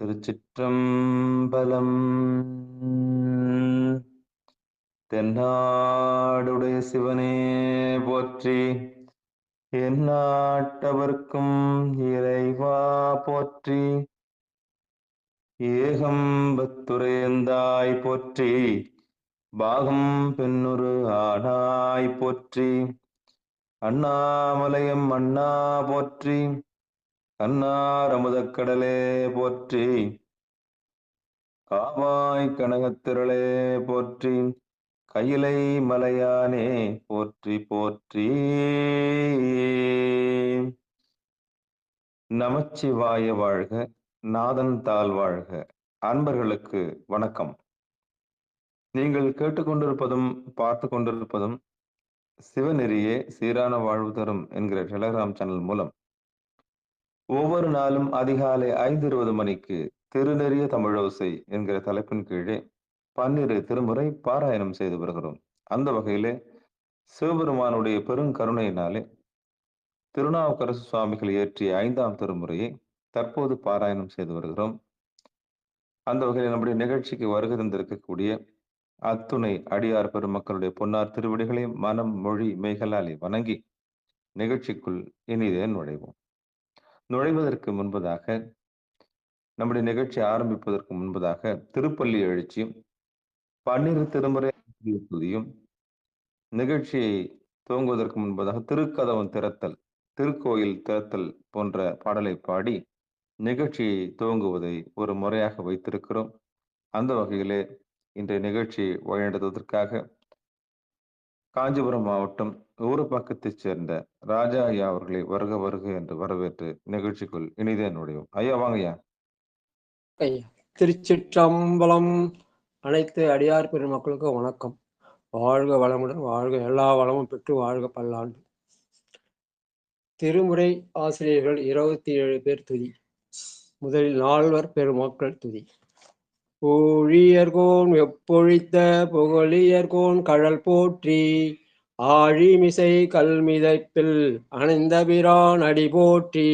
திருச்சிற்றம்பலம். தென்னாடுடைய சிவனே போற்றி, எந்நாட்டவர்க்கும் இறைவா போற்றி, ஏகம்பத்துரையந்தாய் போற்றி, பாகம் பெண்ணுரு ஆனாய் போற்றி, அண்ணாமலையம் அண்ணா போற்றி, கண்ணார் அமுதக்கடலே போற்றி, காவாய் கனகத்திரளே போற்றி, கையிலை மலையானே போற்றி போற்றி. நமச்சிவாய வாழ்க, நாதன் தாள் வாழ்க. அன்பர்களுக்கு வணக்கம். நீங்கள் கேட்டுக்கொண்டிருப்பதும் பார்த்து கொண்டிருப்பதும் சிவநெறியே சீரான வாழ்வு தரும் என்கிற டெலகிராம் சேனல் மூலம் ஒவ்வொரு நாளும் அதிகாலை 5:20 மணிக்கு திருநெறிய தமிழோசை என்கிற தலைப்பின் கீழே 12 திருமுறை பாராயணம் செய்து வருகிறோம். அந்த வகையிலே சிவபெருமானுடைய பெருங்கருணையினாலே திருநாவுக்கரசு சுவாமிகள் இயற்றிய 5ஆம் திருமுறையை தற்போது பாராயணம் செய்து வருகிறோம். அந்த வகையில் நம்முடைய நிகழ்ச்சிக்கு வருகை தந்திருக்கக்கூடிய அத்துணை அடியார் பெருமக்களுடைய பொன்னார் திருவிடிகளை மனம் மொழி மெய்களாலே வணங்கி நிகழ்ச்சிக்குள் இனிதே நுழைவோம். நுழைவதற்கு முன்பதாக, நம்முடைய நிகழ்ச்சி ஆரம்பிப்பதற்கு முன்பதாக திருப்பள்ளி எழுச்சியும் 12 திருமுறை துதியும், நிகழ்ச்சியை துவங்குவதற்கு முன்பதாக திருக்கதவம் திறத்தல், திருக்கோயில் திறத்தல் போன்ற பாடலை பாடி நிகழ்ச்சியை துவங்குவதை ஒரு முறையாக வைத்திருக்கிறோம். அந்த வகையிலே இன்றைய நிகழ்ச்சியை வழிநடத்துவதற்காக காஞ்சிபுரம் மாவட்டம் ஊரப்பாக்கத்தைச் சேர்ந்த ராஜா ஐயா அவர்களை வருக வருக என்று வரவேற்று நிகழ்ச்சிக்குள் இனிதே நுழைவோம். ஐயா வாங்க ஐயா. திருச்சிற்றம்பலம். அனைத்து அடியார் பெருமக்களுக்கு வணக்கம். வாழ்க வளமுடன் வாழ்க, எல்லா வளமும் பெற்று வாழ்க பல்லாண்டு. திருமுறை ஆசிரியர்கள் 27 பேர் துதி. முதலில் 4 பெருமக்கள் துதி. ஊழியர்கோன் எப்பொழித்த புகழியர்கோன் கழல் போற்றி, ஆழிமிசை கல்மிதைப்பில் அணைந்தபிரான் அடி போற்றி,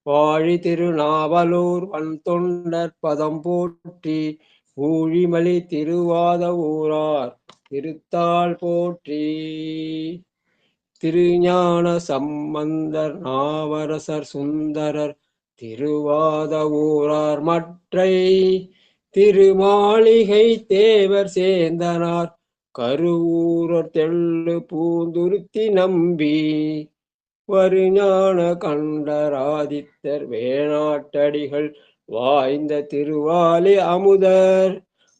வாழி திருநாவலூர் வன்தொண்டர் பதம் போற்றி, ஊழிமலி திருவாத ஊரார் திருத்தாள் போற்றி, திருஞான சம்பந்தர் நாவரசர் சுந்தரர் திருவாத ஊரார் மற்றை, திருமாளிகை தேவர் சேந்தனார் கருவூரர் தெள்ளு பூந்துருத்தி நம்பி, வருஞான கண்டராதித்தர் வேணாட்டடிகள் வாய்ந்த திருவாலி அமுதர்,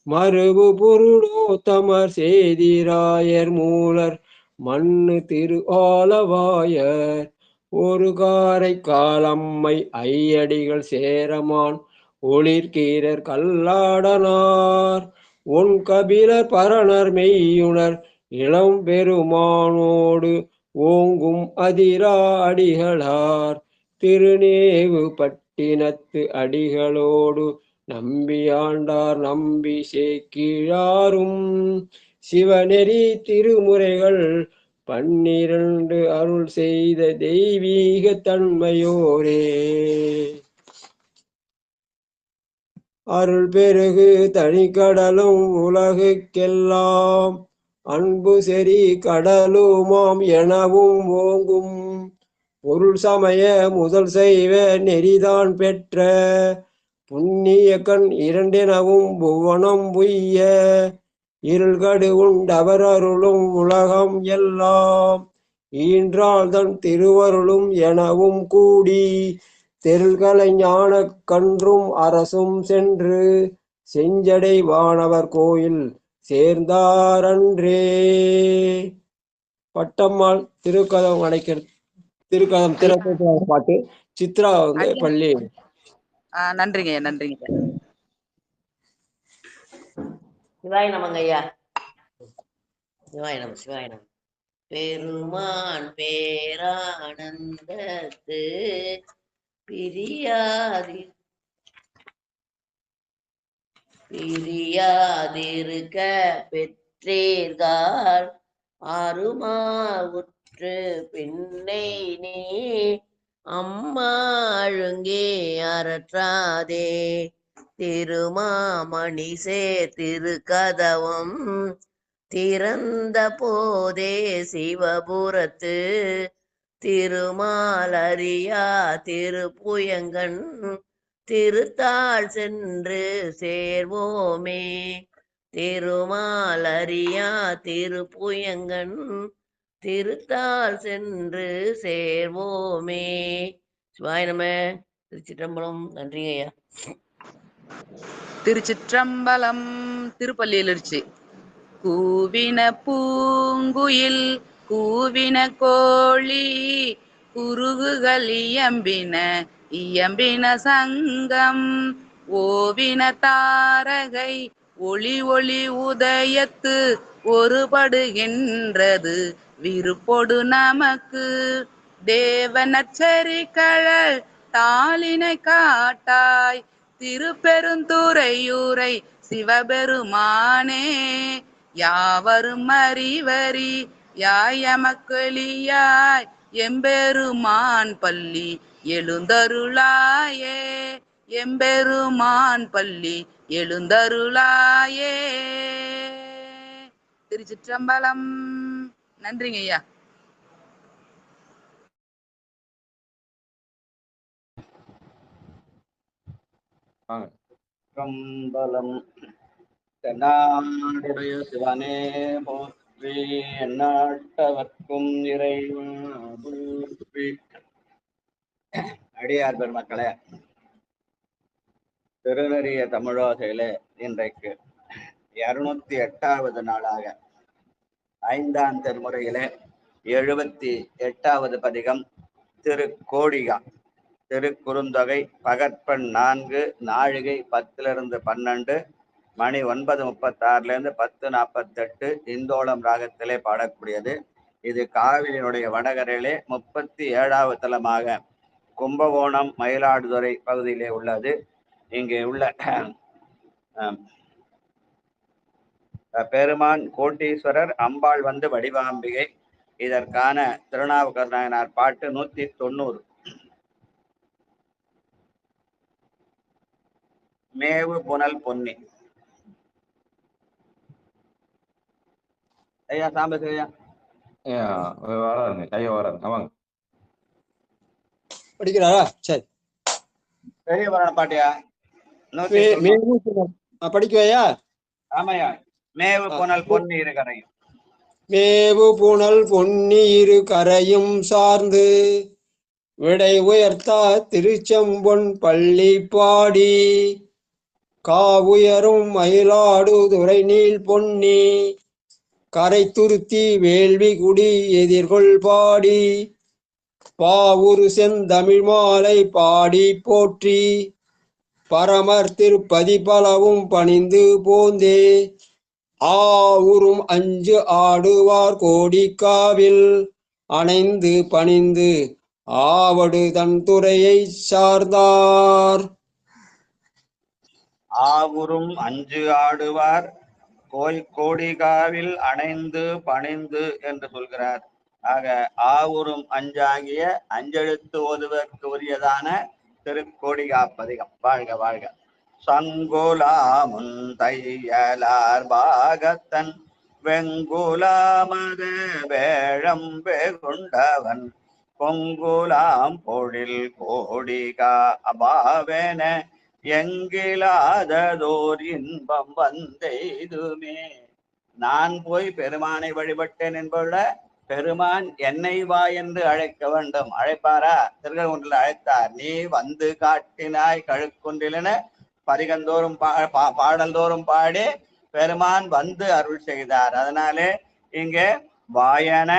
மறுபு பொருளோத்தமர் சேதிராயர் மூலர் மண்ணு திருஆலவாயர், ஒரு காரை காலம்மை ஐயடிகள் சேரமான் ஒளிர்கீரர் கல்லாடனார், ஒன் கபிலர் பரணர் மெய்யுணர் இளம் பெருமானோடு ஓங்கும் அதிரா அடிகளார், திருநேவு பட்டினத்து அடிகளோடு நம்பியாண்டார் நம்பி சேக்கிழாரும், சிவநெறி திருமுறைகள் 12 அருள் செய்த தெய்வீக தன்மையோரே, அருள் பெருகு தனிக்கடலும் உலகுக்கெல்லாம் அன்பு செறி கடலுமாம் எனவும் ஓங்கும், பொருள் சமய முதல் செய்வ நெறிதான் பெற்ற புண்ணிய கண் 2 புவனம் புய்ய, இருள்கடு உண்டவர் அருளும் உலகம் எல்லாம் ஈன்றால் தன் திருவருளும் எனவும் கூடி, தெருள்களை ஞான கன்றும் அரசும் சென்று செஞ்சடை வானவர் கோயில் சேர்ந்தாரன்றே. பட்டம்மாள் திருக்கதம் அடைக்கிறது, திருக்கதம் திறப்பு பாட்டு. சித்ரா பள்ளி. நன்றிங்க நன்றிங்க. சிவாய நமங்க ஐயா. சிவாய நம சிவாய நம. பெருமான் பேரானந்தத்து பிரியாதிருக்க பெற்றீர்கள், அருமா உற்று பின்னை நீ அம்மா அழுங்கே அறற்றாதே, திருமாமணி திருக்கதவம் திறந்த போதே சிவபுரத்து திருமாலரியா திருப்புயங்கன் திருத்தாள் சென்று சேர்வோமே. திருமாலரியா திருப்புயங்கன் திருத்தாள் சென்று சேர்வோமே. சிவாய நம. திருச்சிற்றம்பலம். நன்றிங்க ஐயா. திருச்சிற்றம்பலம். திருப்பள்ளி எழுச்சி. கூவின பூங்குயில் கூவின கோழி குருகுகள் இயம்பின சங்கம் ஓவின தாரகை ஒளி ஒளி உதயத்து ஒருபடுகின்றது விருப்பொடு நமக்கு தேவனச்சரிக்கழல் தாளினை காட்டாய் திருப்பெருந்துறையூரை சிவபெருமானே. யாவரும் அறிவரி யாயமக்களியாய் எம்பெருமான் பள்ளி எழுந்தருளாயே. எம்பெருமான் பள்ளி எழுந்தருளாயே. திருச்சிற்றம்பலம். நன்றிங்க ஐயா. கம்பலம். தென்னாடுடைய சிவனே போற்றி, எந்நாட்டவர்க்கும் இறைவா போற்றி. அடியார் பெருமக்களே, திருநெறிய தமிழோசையிலே இன்றைக்கு 208வது நாளாக 5ஆம் திருமுறையிலே 78வது பதிகம் திருக்கோடிகா. திருக்குறுந்தொகை பகற்பெண் 4, நாழிகை 10-12, மணி 9:36 10:48 இந்தோளம் ராகத்திலே பாடக்கூடியது. இது காவிரியினுடைய வடகரையிலே 37வது தலமாக கும்பகோணம் மயிலாடுதுறை பகுதியிலே உள்ளது. இங்கே உள்ள பெருமான் கோட்டீஸ்வரர், அம்பாள் வடிவாம்பிகை. இதற்கான திருநாவுக்கரசர் நாயனார் பாட்டு 190. மேவு புனல் பொன்னி. ஐயா சாம்பசி ஐயா வராருங்க ஐயா, வராருங்க. ஆமாங்க, படிக்கிறாரா? சரி, பெரிய புராண பாட்டியா படிக்குவையா? ஆமையா. மேவு புனல் பொன்னி இரு கரையும். மேவு புனல் பொன்னி இரு கரையும் சார்ந்து விடை உயர்த்தா திருச்செம்பொன் பள்ளி பாடி காவுயரும் மயிலாடுதுறை நீள் பொன்னி கரை துருத்தி வேள்வி குடி எதிர்கொள் பாடி பாவுரு செந்தமிழ் மாலை பாடி போற்றி பரமர் திருப்பதி பலவும் பணிந்து போந்தே ஆவுரும் 5 ஆடுவார் கோடிக்காவில் அணைந்து பணிந்து ஆவடு தன் துறையை சார்ந்தார். ஆவுரும் 5 ஆடுவார் கோடிகாவில் அணைந்து பணிந்து என்று சொல்கிறார். ஆக ஆவுரும் 5 ஆகிய 5 எழுத்து ஓதுவதற்கு உரியதான திருக்கோடிகா பதிகம். வாழ்க வாழ்க. சங்குலாமுன் தையலார் பாகத்தன் வெங்குலாமத வேழம் வெகுண்டவன் பொங்குலாம் பொழில் கோடிகா அபாவென எங்கிலாததோர் இன்பம் வந்தெய்துமே. நான் போய் பெருமானை வழிபட்டேன் என்பதுள்ள பெருமான் என்னை வா என்று அழைக்க வேண்டும். அழைப்பாரா? திருக்கழுக்குன்றில் அழைத்தார். நீ வந்து காட்டினாய் கழுக்குன்றிலென பதிகந்தோறும் பாடல்தோறும் பாடி பெருமான் வந்து அருள் செய்தார். அதனாலே இங்கே வாயன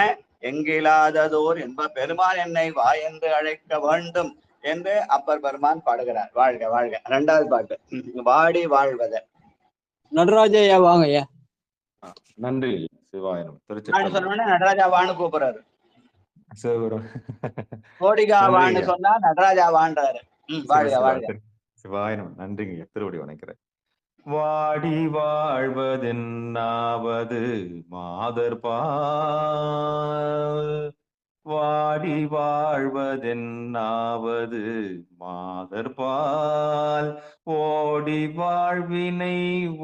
எங்கிலாததோர் என்ப பெருமான் என்னை வா என்று அழைக்க வேண்டும் என்று அப்பர் பெருமான் பாடுகிறார். வாழ்க வாழ்க. 2வது பாட்டு வாடி வாழ்வத. நடராஜையா வாங்க ஐயா. நன்றி. சிவாயனம். சொன்ன நடராஜா வான்னு கூப்பிடுறாரு. கோடிகா வான்னு சொன்னா நடராஜா வான்றாரு. வாழ்க வாழ்க. சிவாயனம். நன்றிங்க. திருவடி வணக்கிறேன். வாடி வாழ்வதென்னாவது மாதர்பால் வாடி வாழ்வதென்னாவது மாதர்பால் ஓடி வாடி வாழ்வினை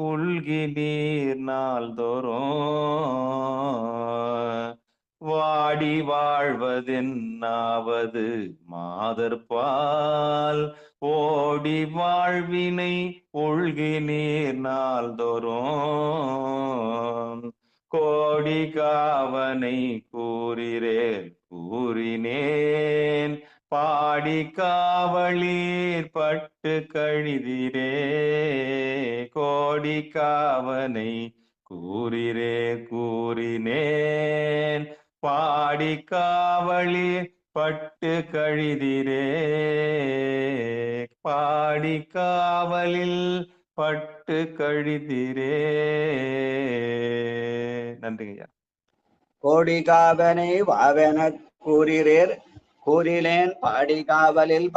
உள்கி நீர் நாள்தோறும் வாடி வாழ்வதென்னாவது மாதர்பால் ஓடி வாழ்வினை உள்கி நீர் நாள்தோறும் கோடி காவனை கூறிரேன் கூறினேன் பாடி காவலீர் பட்டு கழிதிரே கோடி காவனை கூறிரே கூறினேன் பாடி காவலீர் பட்டு கழிதிரே பாடி காவலில் பட்டு கழிதிரே. நன்றிங்க ஐயா. கோடி காவனை வாவென கூறிரேர் கூறிலேன் பாடி காவலில்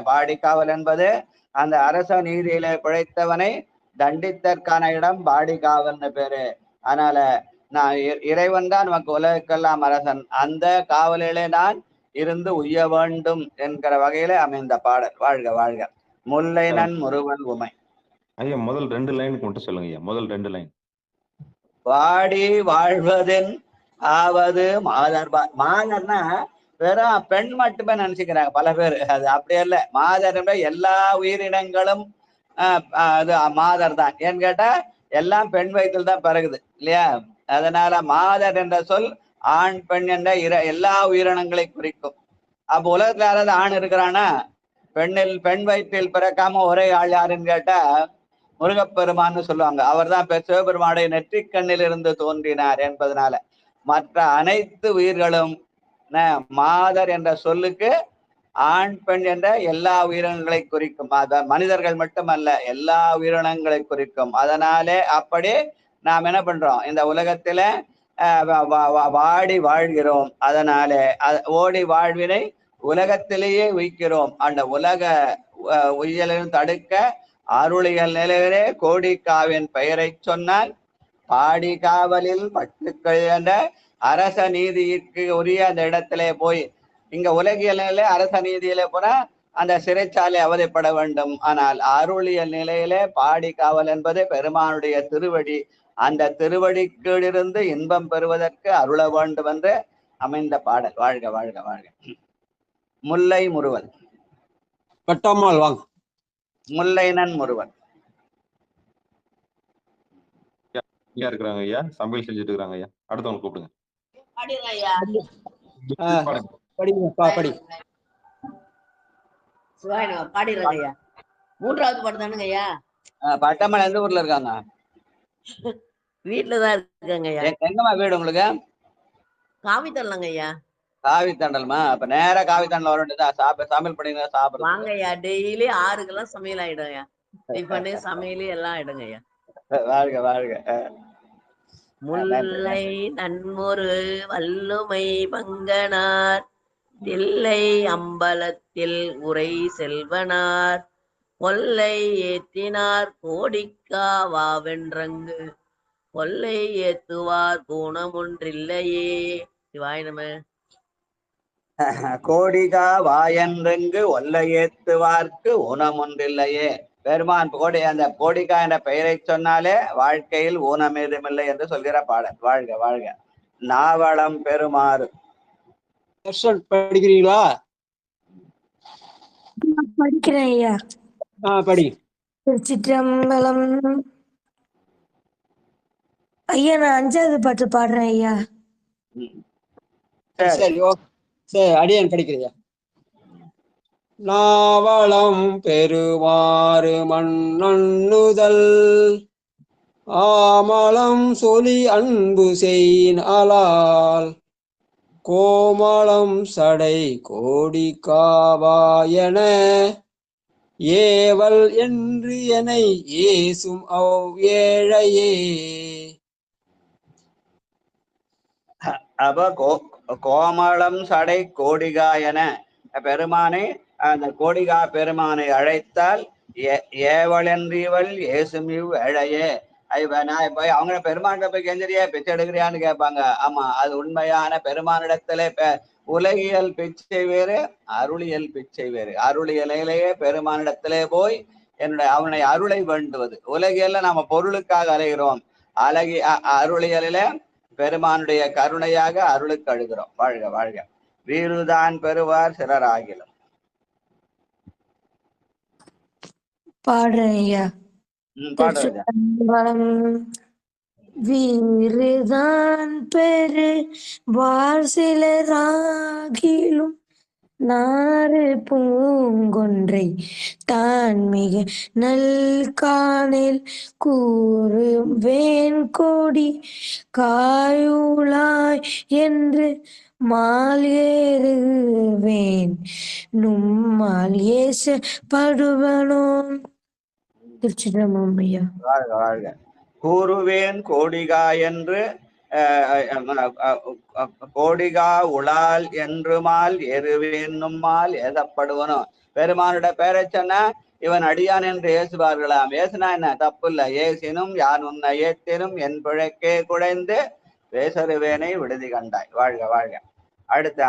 பாடி காவல் என்பது அந்த அரச நீதியில பிழைத்தவனை தண்டித்தற்கான இடம் பாடி காவல்னு பேரு. அதனால நான் இறைவன் தான் நமக்கு உலகெல்லாம் அரசன், அந்த காவலிலே நான் இருந்து உய்ய வேண்டும் என்கிற வகையில அமைந்த பாடல். வாழ்க வாழ்க. முல்லை நன் முருவன் உமை. ஐயா முதல் 2 லைனுக்கு மட்டும் சொல்லுங்க ஐயா. முதல் 2 லைன். வாடி வாழ்வதென் ஆவது மாதர்பால். மாதர்னா வெறும் பெண் மட்டுமே நினைச்சுக்கிறாங்க பல பேர். அது அப்படியே இல்லை. மாதர் எல்லா உயிரினங்களும் அது மாதர் தான். ஏன்னு கேட்டா எல்லாம் பெண் வயிற்றில் தான் பிறகுது இல்லையா? அதனால மாதர் என்ற சொல் ஆண் பெண் என்ற எல்லா உயிரினங்களை குறிக்கும். அப்போ உலகத்துல யாராவது ஆண் இருக்கிறானா? பெண் வயிற்றில் பிறக்காம ஒரே ஆள் யாருன்னு கேட்டா முருகப்பெருமான்னு சொல்லுவாங்க. அவர் தான் சிவபெருமானுடைய நெற்றிக்கண்ணில் இருந்து தோன்றினார் என்பதனால மற்ற அனைத்து உயிர்களும் மாதர் என்ற சொல்லுக்கு ஆண் பெண் என்ற எல்லா உயிரினங்களை குறிக்கும். மனிதர்கள் மட்டுமல்ல, எல்லா உயிரினங்களை குறிக்கும். அதனாலே அப்படி நாம் என்ன பண்றோம், இந்த உலகத்துல வாடி வாழ்கிறோம். அதனாலே ஓடி வாழ்வினை உலகத்திலேயே உய்க்கிறோம். அந்த உலக உய்யலையும் தடுக்க அருளியல் நிலையிலே கோடிக்காவின் பெயரை சொன்னால் பாடி காவலில் பட்டுக்கள் என்ற அரச நீதிக்கு உரிய அந்த இடத்திலே போய், இங்க உலகியல் நிலையில அரச நீதியில போனா அந்த சிறைச்சாலை அவதிப்பட வேண்டும். ஆனால் அருளியல் நிலையிலே பாடி காவல் என்பது பெருமானுடைய திருவடி. அந்த திருவடிக்கீழிருந்து இன்பம் பெறுவதற்கு அருள வேண்டும் என்று அமைந்த பாடல். வாழ்க வாழ்க வாழ்க. முல்லை முருவன். பட்டாமால் வாங்க. முல்லைனன் முருவன். ஐயா இருக்கிறாங்க ஐயா. சமையல் செஞ்சுட்டு இருக்காங்க ஐயா. அடுத்தவங்க கூப்பிடுங்க. படி. பாடிடுறாங்க ஐயா. 3வது பாட்டு தானுங்க ஐயா. பட்டம்மாள் எந்த ஊர்ல இருக்காங்க? வீட்டுலதான் இருக்காங்க ஐயா. எங்கம்மா வீடு உங்களுக்கு? காவி தரலாங்க ஐயா. காவி தண்டல்மா? அப்ப நேரா காவி தண்டல் வர வேண்டியதான். சமையல் பண்ணி சாப்பிடுங்க. வாங்க ஐயா. டெய்லி 6க்கெல்லாம் சமையல் ஆயிடும் ஐயா. டிஃபனு சமையல் எல்லாம் ஆயிடுங்க ஐயா. வாழ்க வாழ்க. முல்லை நன்மொரு வல்லுமை பங்கனார் தில்லை அம்பலத்தில் உரை செல்வனார் கொல்லை ஏத்தினார் கோடிக்காவாவென்றங்கு கொல்லை ஏத்துவார் குணமொன்றில்லையே. சிவாய நம. கோடிகா வாயன்றங்கு ஒல்லை ஏத்துவார்க்கு ஊனமொன்றில்லையே. பெருமான் அந்த கோடிகா என்ற பெயரை சொன்னாலே வாழ்க்கையில் ஊனம் ஏதுமில்லை என்று சொல்கிற பாடல். வாழ்க வாழ்க. நாவளம் பெருமாறு. படிக்கிறீங்களா? படிக்கிறேன் ஐயா. படி. திருச்சிற்றம்பலம். ஐயா நான் 5வது பாட்டு பாடுறேன் ஐயா. சரி சரி, அடியேன் படிக்கிறியா? நாவளம் பெருமாறு மண்ணண்ணுதல் ஆமளம் சொலி அன்பு செய்யினாலால் கோமளம் சடை கோடி காவாயன ஏவல் என்று என்னை ஏசும் ஏழையே. அப்ப கோமளம் சடை கோடிகாயன பெருமானை, அந்த கோடிகா பெருமானை அழைத்தால் ஏவலென்றீவள் ஏசும் ஏழையே. நான் இப்ப அவங்க பெருமாண்ட போய் கெஞ்சரியா பிச்சை எடுக்கிறியான்னு கேட்பாங்க. ஆமா, அது உண்மையான பெருமானிடத்துல உலகியல் பிச்சை வேறு, அருளியல் பிச்சை வேறு. அருளியலையிலேயே பெருமானிடத்திலே போய் அவனை அருளை வேண்டுவது. உலகியல்ல நாம பொருளுக்காக அலைகிறோம், அருளியலில பெருமானுடைய கருணையாக அருளுக்கு அழுகிறோம். வாழ்க வாழ்க. வீருதான் பெறுவார் சிலர் ஆகிலும். பாடுறேன் ஐயா. பாடுறது திருச்சிற்றம்பலம். வீறுதான் பெரு சிலராகிலும் நாறு பூங்கொன்றை தான் மிக நல்காணில் கூறு வேண்கொடி காயுளாய் என்று மால் ஏறுவேன் நும்மால் ஏசப்படுவனோ. திருச்சிற்றம்பலம் ஐயா. வாழ்க வாழ்க. கூறுவேன் கோடிகா என்று கோடிகா உளால் என்றுமால் எருவேன் நும்மால் ஏதப்படுவனும். பெருமானோட பேரை சொன்னா இவன் அடியான் என்று ஏசுவார்களாம். ஏசுனா என்ன தப்பு இல்ல. ஏசினும் யான் உன்னை ஏத்தினும் என் பிழைக்கே குழைந்து பேசருவேனை விடுதி கண்டாய். வாழ்க வாழ்க. அடுத்த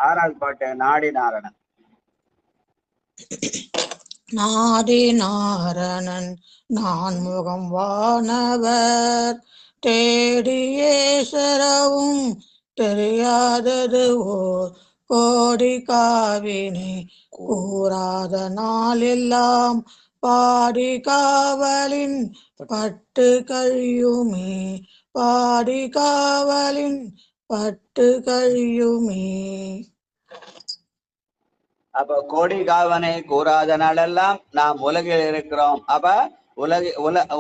6வது பாட்டு நாடி நாரணன். நாடி நாரணன் நான் முகம் வானவர் தேடியே சரவும் தெரியாதது ஓர் கோடி காவினை கூறாத நாளெல்லாம் பாடி காவலின் பட்டு கழியுமே பாடி காவலின் பட்டு கழியுமே. அப்ப கோடி காவனை கூறாத நாளெல்லாம் நாம் உலகில் இருக்கிறோம். அப்ப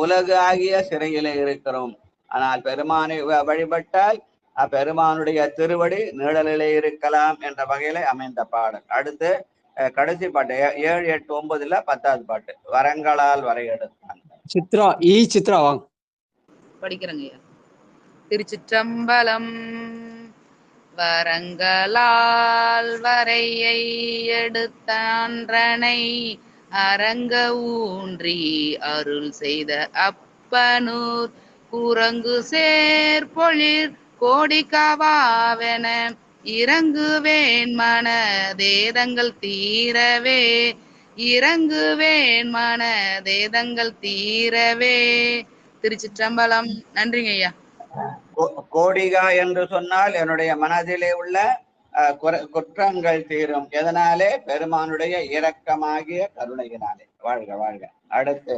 உலகு ஆகிய சிறையில இருக்கிறோம். ஆனால் பெருமானை வழிபட்டால் அப்பெருமானுடைய திருவடி நிழலிலே இருக்கலாம் என்ற வகையில அமைந்த பாடல். அடுத்து கடைசி பாட்டு 7, 8, 9ல 10வது பாட்டு வரங்களால் வரையெடுத்தான். சித்ரா சித்ரா வாங்க படிக்கிறேங்க ஐயா. திருச்சிற்றம்பலம். வரங்களால் வரையை எடுத்தான்றனை அரங்க ஊன்றி அருள் செய்த அப்பனூர் குரங்கு சேர்பொழிற் கோடிக்காவாவென இறங்குவேன் மனதேதங்கள் தீரவே இறங்குவேன் மனதேதங்கள் தீரவே. திருச்சிற்றம்பலம். நன்றிங்க ஐயா. கோடிகா என்று சொன்னால் என்னுடைய மனதிலே உள்ள குற்றங்கள் தீரும். எதனாலே? பெருமானுடைய இரக்கமாகிய கருணையினாலே. வாழ்க வாழ்க. அடுத்து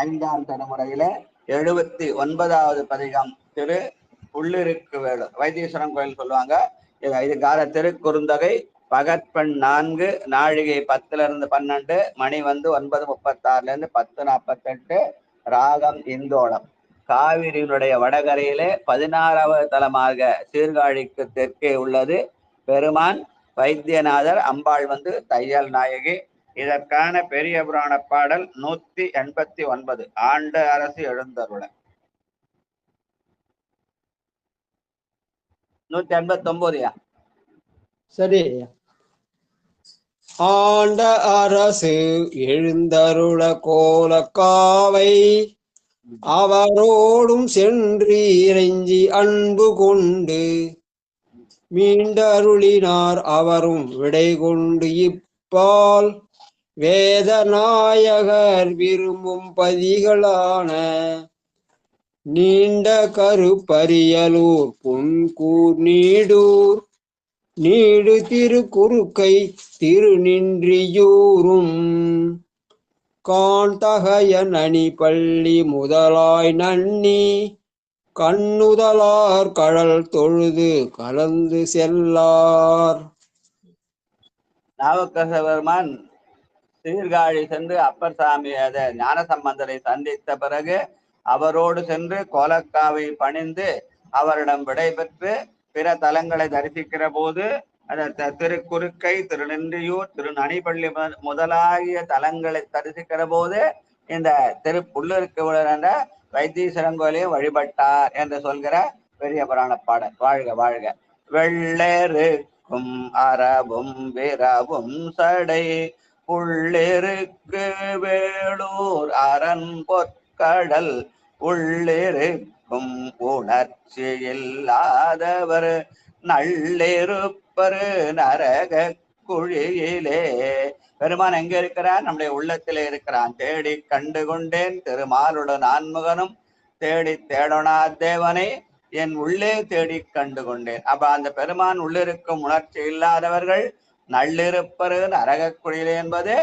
5ஆம் திருமுறையில 79வது பதிகம் திரு உள்ளிருக்கு வேலு வைத்தீஸ்வரன் கோயில் சொல்லுவாங்க. இது கால திருக்குறுந்தொகை பகற்பெண் 4 நாழிகை 10-12 மணி 9:36 10:48 ராகம் இந்தோளம். காவிரியினுடைய வடகரையிலே 16வது தலமாக சீர்காழிக்கு தெற்கே உள்ளது. பெருமான் வைத்தியநாதர், அம்பாள் தையல் நாயகி. இதற்கான பெரிய புராண பாடல் 189 ஆண்டு அரசு எழுந்தருள. 189 சரி. ஆண்ட அரசு எழுந்தருள கோலக்காவை அவரோடும் சென்று இறைஞ்சி அன்பு கொண்டு மீண்டருளினார் அவரும் விடை கொண்டு இப்பால் வேதநாயகர் விரும்பும் பதிகளான நீண்ட கருப்பரியலூர் பொன்கூர் நீடூர் நீடு திருக்குறுக்கை திருநின்றியூரும் காண்தகைய நனி பள்ளி முதலாய் நன்னி கண்ணுதலார் கழல் தொழுது கலந்து செல்லார். நாவுக்கரசர் சீர்காழி சென்று அப்பர் சாமி ஞானசம்பந்தரை சந்தித்த பிறகு அவரோடு சென்று கோலக்காவை பணிந்து அவரிடம் விடை பெற்று பிற தலங்களை தரிசிக்கிற போது திருக்குறுக்கை, திருநின்றியூர், திருநனிப்பள்ளி முதலாகிய தலங்களை தரிசிக்கிற போது இந்த புள்ளிருக்கு என்ற வைத்தீஸ்வரன் கோயிலையும் வழிபட்டார் என்று சொல்கிற பெரிய புராண பாடல். வாழ்க வாழ்க. வெள்ளெருக்கும் அறவும் விரவும் சடை உள்ளிருக்கு வேளூர் அரண் பொற்கடல் உள்ளிருக்கும் உணர்ச்சி இல்லாதவர் நள்ளிருப்பரு நரக குழியிலே. பெருமான் எங்க இருக்கிறான்? நம்முடைய உள்ளத்திலே இருக்கிறான். தேடி கண்டு கொண்டேன் திருமாலுடன் ஆன்முகனும் தேடி தேடனா தேவனை என் உள்ளே தேடி கண்டு கொண்டேன். அப்ப அந்த பெருமான் உள்ளிருக்கும் உணர்ச்சி இல்லாதவர்கள் நள்ளிருப்பரு நரகக்குழியிலே என்பது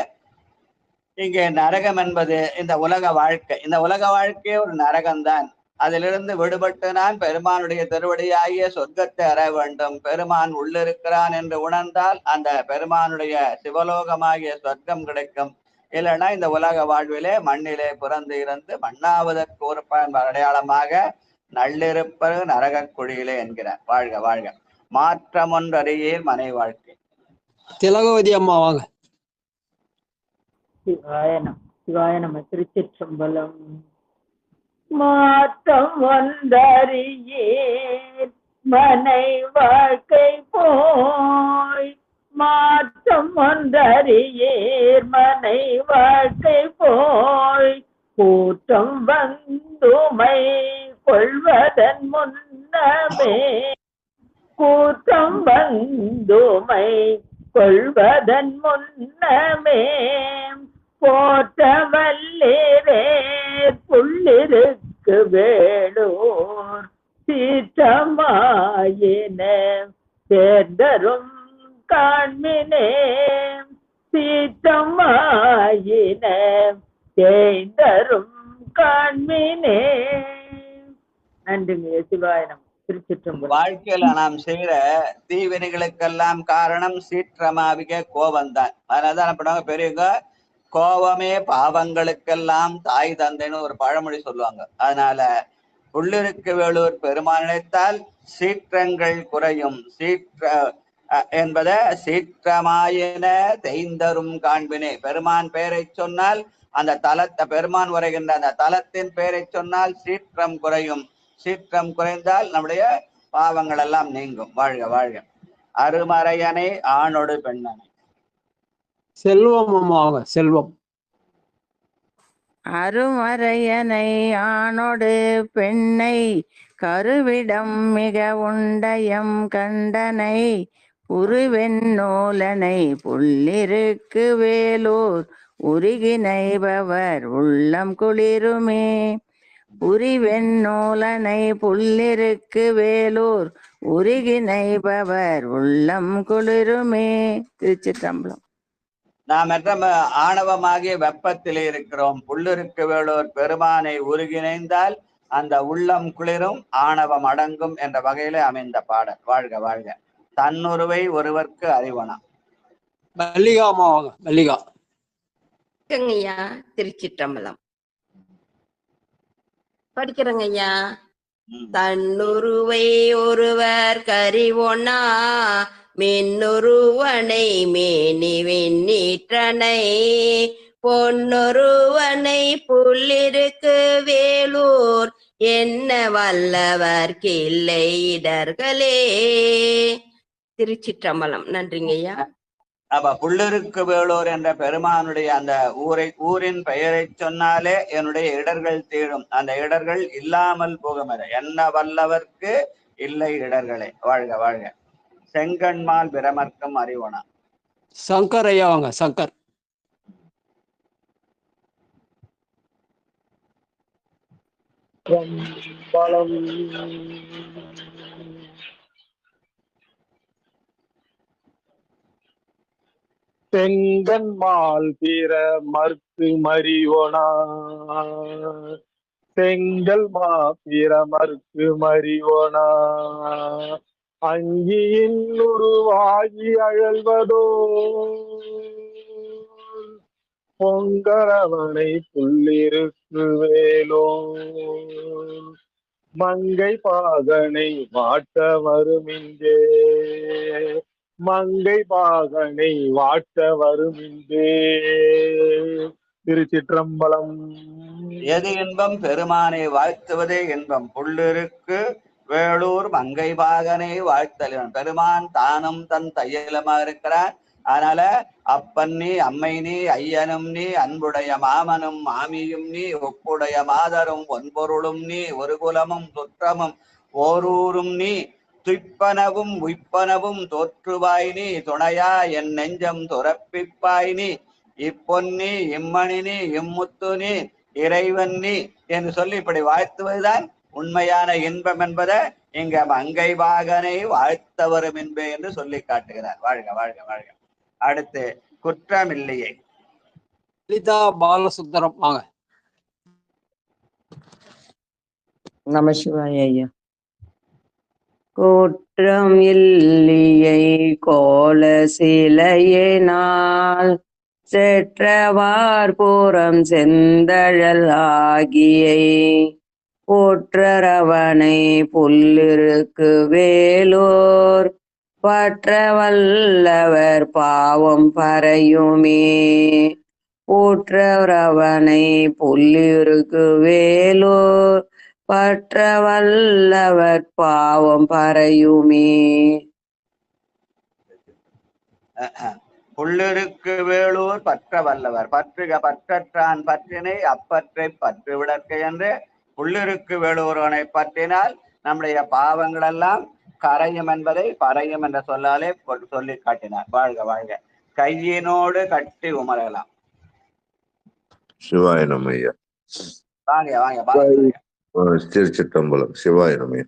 இங்கே நரகம் என்பது இந்த உலக வாழ்க்கை. இந்த உலக வாழ்க்கையே ஒரு நரகம்தான். அதிலிருந்து விடுபட்டு நான் பெருமானுடைய திருவடியாகிய சொர்க்கத்தை அற வேண்டும். பெருமான் உள்ளிருக்கிறான் என்று உணர்ந்தால் அந்த பெருமானுடைய சிவலோகமாகிய சொர்க்கம் கிடைக்கும். இல்லைன்னா இந்த உலக வாழ்விலே மண்ணிலே பிறந்து இருந்து மண்ணாவதற்கு ஒரு அடையாளமாக நள்ளிருப்பது நரகக்குழியிலே என்கிறார். வாழ்க வாழ்க. மாற்றம் ஒன்றறியீர் மனை வாழ்க்கை. திலகவதி அம்மா வாங்க. சிவாயனம் சிவாயனம். திருச்சிற்றம்பலம். மாற்றம் ஒன்றறியேன் மனை வாழ்க்கை போய், மாற்றம் ஒன்றறியேர் மனை வாழ்க்கை போய், கூற்றம் வந்துமை கொள்வதன் முன்னமே, கூற்றம் வந்துமை கொள்வதன் முன்னமே, போற்ற வல்லிரே புள்ளிருக்கு வேளூர் சீற்றமாயின சேர்ந்தரும் காண்மினே, சீற்றமாயின சேர்ந்தரும் காண்மினே. நன்றிங்க. சிவாயனம். திருச்சிற்றம்பலம். வாழ்க்கையில நாம் செய்யற தீவினைகளுக்கெல்லாம் காரணம் சீற்றமாவிக கோபம்தான். அதனாலதான் என்ன பண்ணுவாங்க பெரியவங்க, கோபமே பாவங்களுக்கெல்லாம் தாய் தந்தைன்னு ஒரு பழமொழி சொல்லுவாங்க. அதனால உள்ளிருக்கு வேளூர் பெருமான் நினைத்தால் சீற்றங்கள் குறையும். என்பத சீற்றமாயின தெய்ந்தரும் காண்பினே. பெருமான் பெயரை சொன்னால் அந்த தலத்தை, பெருமான் உரைகின்ற அந்த தலத்தின் பெயரை சொன்னால் சீற்றம் குறையும். சீற்றம் குறைந்தால் நம்முடைய பாவங்கள் எல்லாம் நீங்கும். வாழ்க வாழ்க. அருமறையனை ஆணோடு பெண்ணனை. செல்வம் அம்மா வாங்க. செல்வம். அருமறையனை ஆணோடு பெண்ணை கருவிடம் மிக உண்டயம் கண்டனை உருவெண்ணோலனை புள்ளிருக்கு வேலூர் உருகினைபவர் உள்ளம் குளிருமே. உரிவெண்ணோலனை புள்ளிருக்கு வேலூர் உருகினைபவர் உள்ளம் குளிருமே. திருச்சிற்றம்பலம். நாம் என்ற ஆணவமாகிய வெப்பத்திலே இருக்கிறோம். புள்ளிருக்கு வேளூர் பெருமானை உருகிணைந்தால் அந்த உள்ளம் குளிரும், ஆணவம் அடங்கும் என்ற வகையிலே அமைந்த பாடல். வாழ்க வாழ்க. தன்னுருவை ஒருவர்க்கு அறிவனா. மல்லிகா அம்மா வாங்க. மல்லிகா. ஐயா. திருச்சிற்றம்பலம். படிக்கிறேங்க ஐயா. தன்னுருவை ஒருவர் கறிவொன்னா மின்னுருவனை மேனி வெண்ணீற்றனை பொன்னொருவனை புள்ளிருக்கு வேலூர் என்ன வல்லவர்க்கு இல்லை இடர்களே. திருச்சிற்றம்பலம். நன்றிங்க ஐயா. அப்ப புள்ளிருக்கு வேலூர் என்ற பெருமானுடைய அந்த ஊரின் பெயரை சொன்னாலே என்னுடைய இடர்கள் தீரும். அந்த இடர்கள் இல்லாமல் போகும். என்ன வல்லவர்க்கு இல்லை இடர்களே. வாழ்க வாழ்க. செங்கண்மால் பிரமர்க்கம் அறிவனா. சங்கர் ஐயா வாங்க. சங்கர். செங்கண்மால் பிரமர்க்கு மறிவனா. செங்கல் மா பிரமர்க்கு மறிவனா. அங்கியின் உருவாகி அழல்வதோ பொங்கரவனை புள்ளிருக்கு வேலோ. மங்கை பாகனை வாட்ட வருமின்றே. மங்கை பாகனை வாட்ட வருமின்றே. திருச்சிற்றம்பலம். எது இன்பம்? பெருமானை வாழ்த்துவதே இன்பம். புள்ளிருக்கு வேளூர் மங்கை பாகனை வாழ்த்தலின். பெருமான் தானும் தன் தையலமா இருக்கிறான். அதனால அப்பன் நீ, அம்மை நீ, ஐயனும் நீ, அன்புடைய மாமனும் மாமியும் நீ, ஒப்புடைய மாதரும் ஒன்பொருளும் நீ, ஒரு குலமும் சுற்றமும் ஓரூரும் நீ, துய்ப்பனவும் உய்ப்பனவும் தோற்றுவாய் நீ துணையா என் நெஞ்சம் துறப்பிப்பாய் நீ இப்பொன்னி இம்மணினி இம்முத்து நீ இறைவன் நீ என்று சொல்லி இப்படி வாழ்த்துவதுதான் உண்மையான இன்பம் என்பதை இங்க மங்கை வாகனை வாழ்த்தவரும் என்பே என்று சொல்லி காட்டுகிறார். வாழ்க வாழ்க வாழ்க. அடுத்து குற்றமில்லையே. லலிதா பாலசுந்தரம் வாங்க. நம சிவாய ஐயா. குற்றம் இல்லையை கோல சிலையினால் செற்றவார்புறம் செந்தழல் ஆகியை போற்றரவனை புல்லிருக்கு வேலோர் பற்ற வல்லவர் பாவம் பறையுமே. போற்றரவனை புல்லிருக்கு வேலோர் பற்ற வல்லவர் பாவம் பறையுமே. புல்லிருக்கு வேலூர் பற்ற வல்லவர் பற்றுக பற்றற்றான் பற்றினை அப்பற்றை பற்று விடற்க என்று புல்லிருக்கு வேலூரனை பற்றினால் நம்முடைய பாவங்கள் எல்லாம் கரையும் என்பதை பறையும் என்ற சொல்லாலே சொல்லி காட்டினார். வாழ்க வாழ்க. கையினோடு கட்டி உமரலாம். சிவாய நம்ம ஐயா. வாங்க வாங்க வாங்க. திருச்சிற்றம்பலம். சிவாய நம்ம.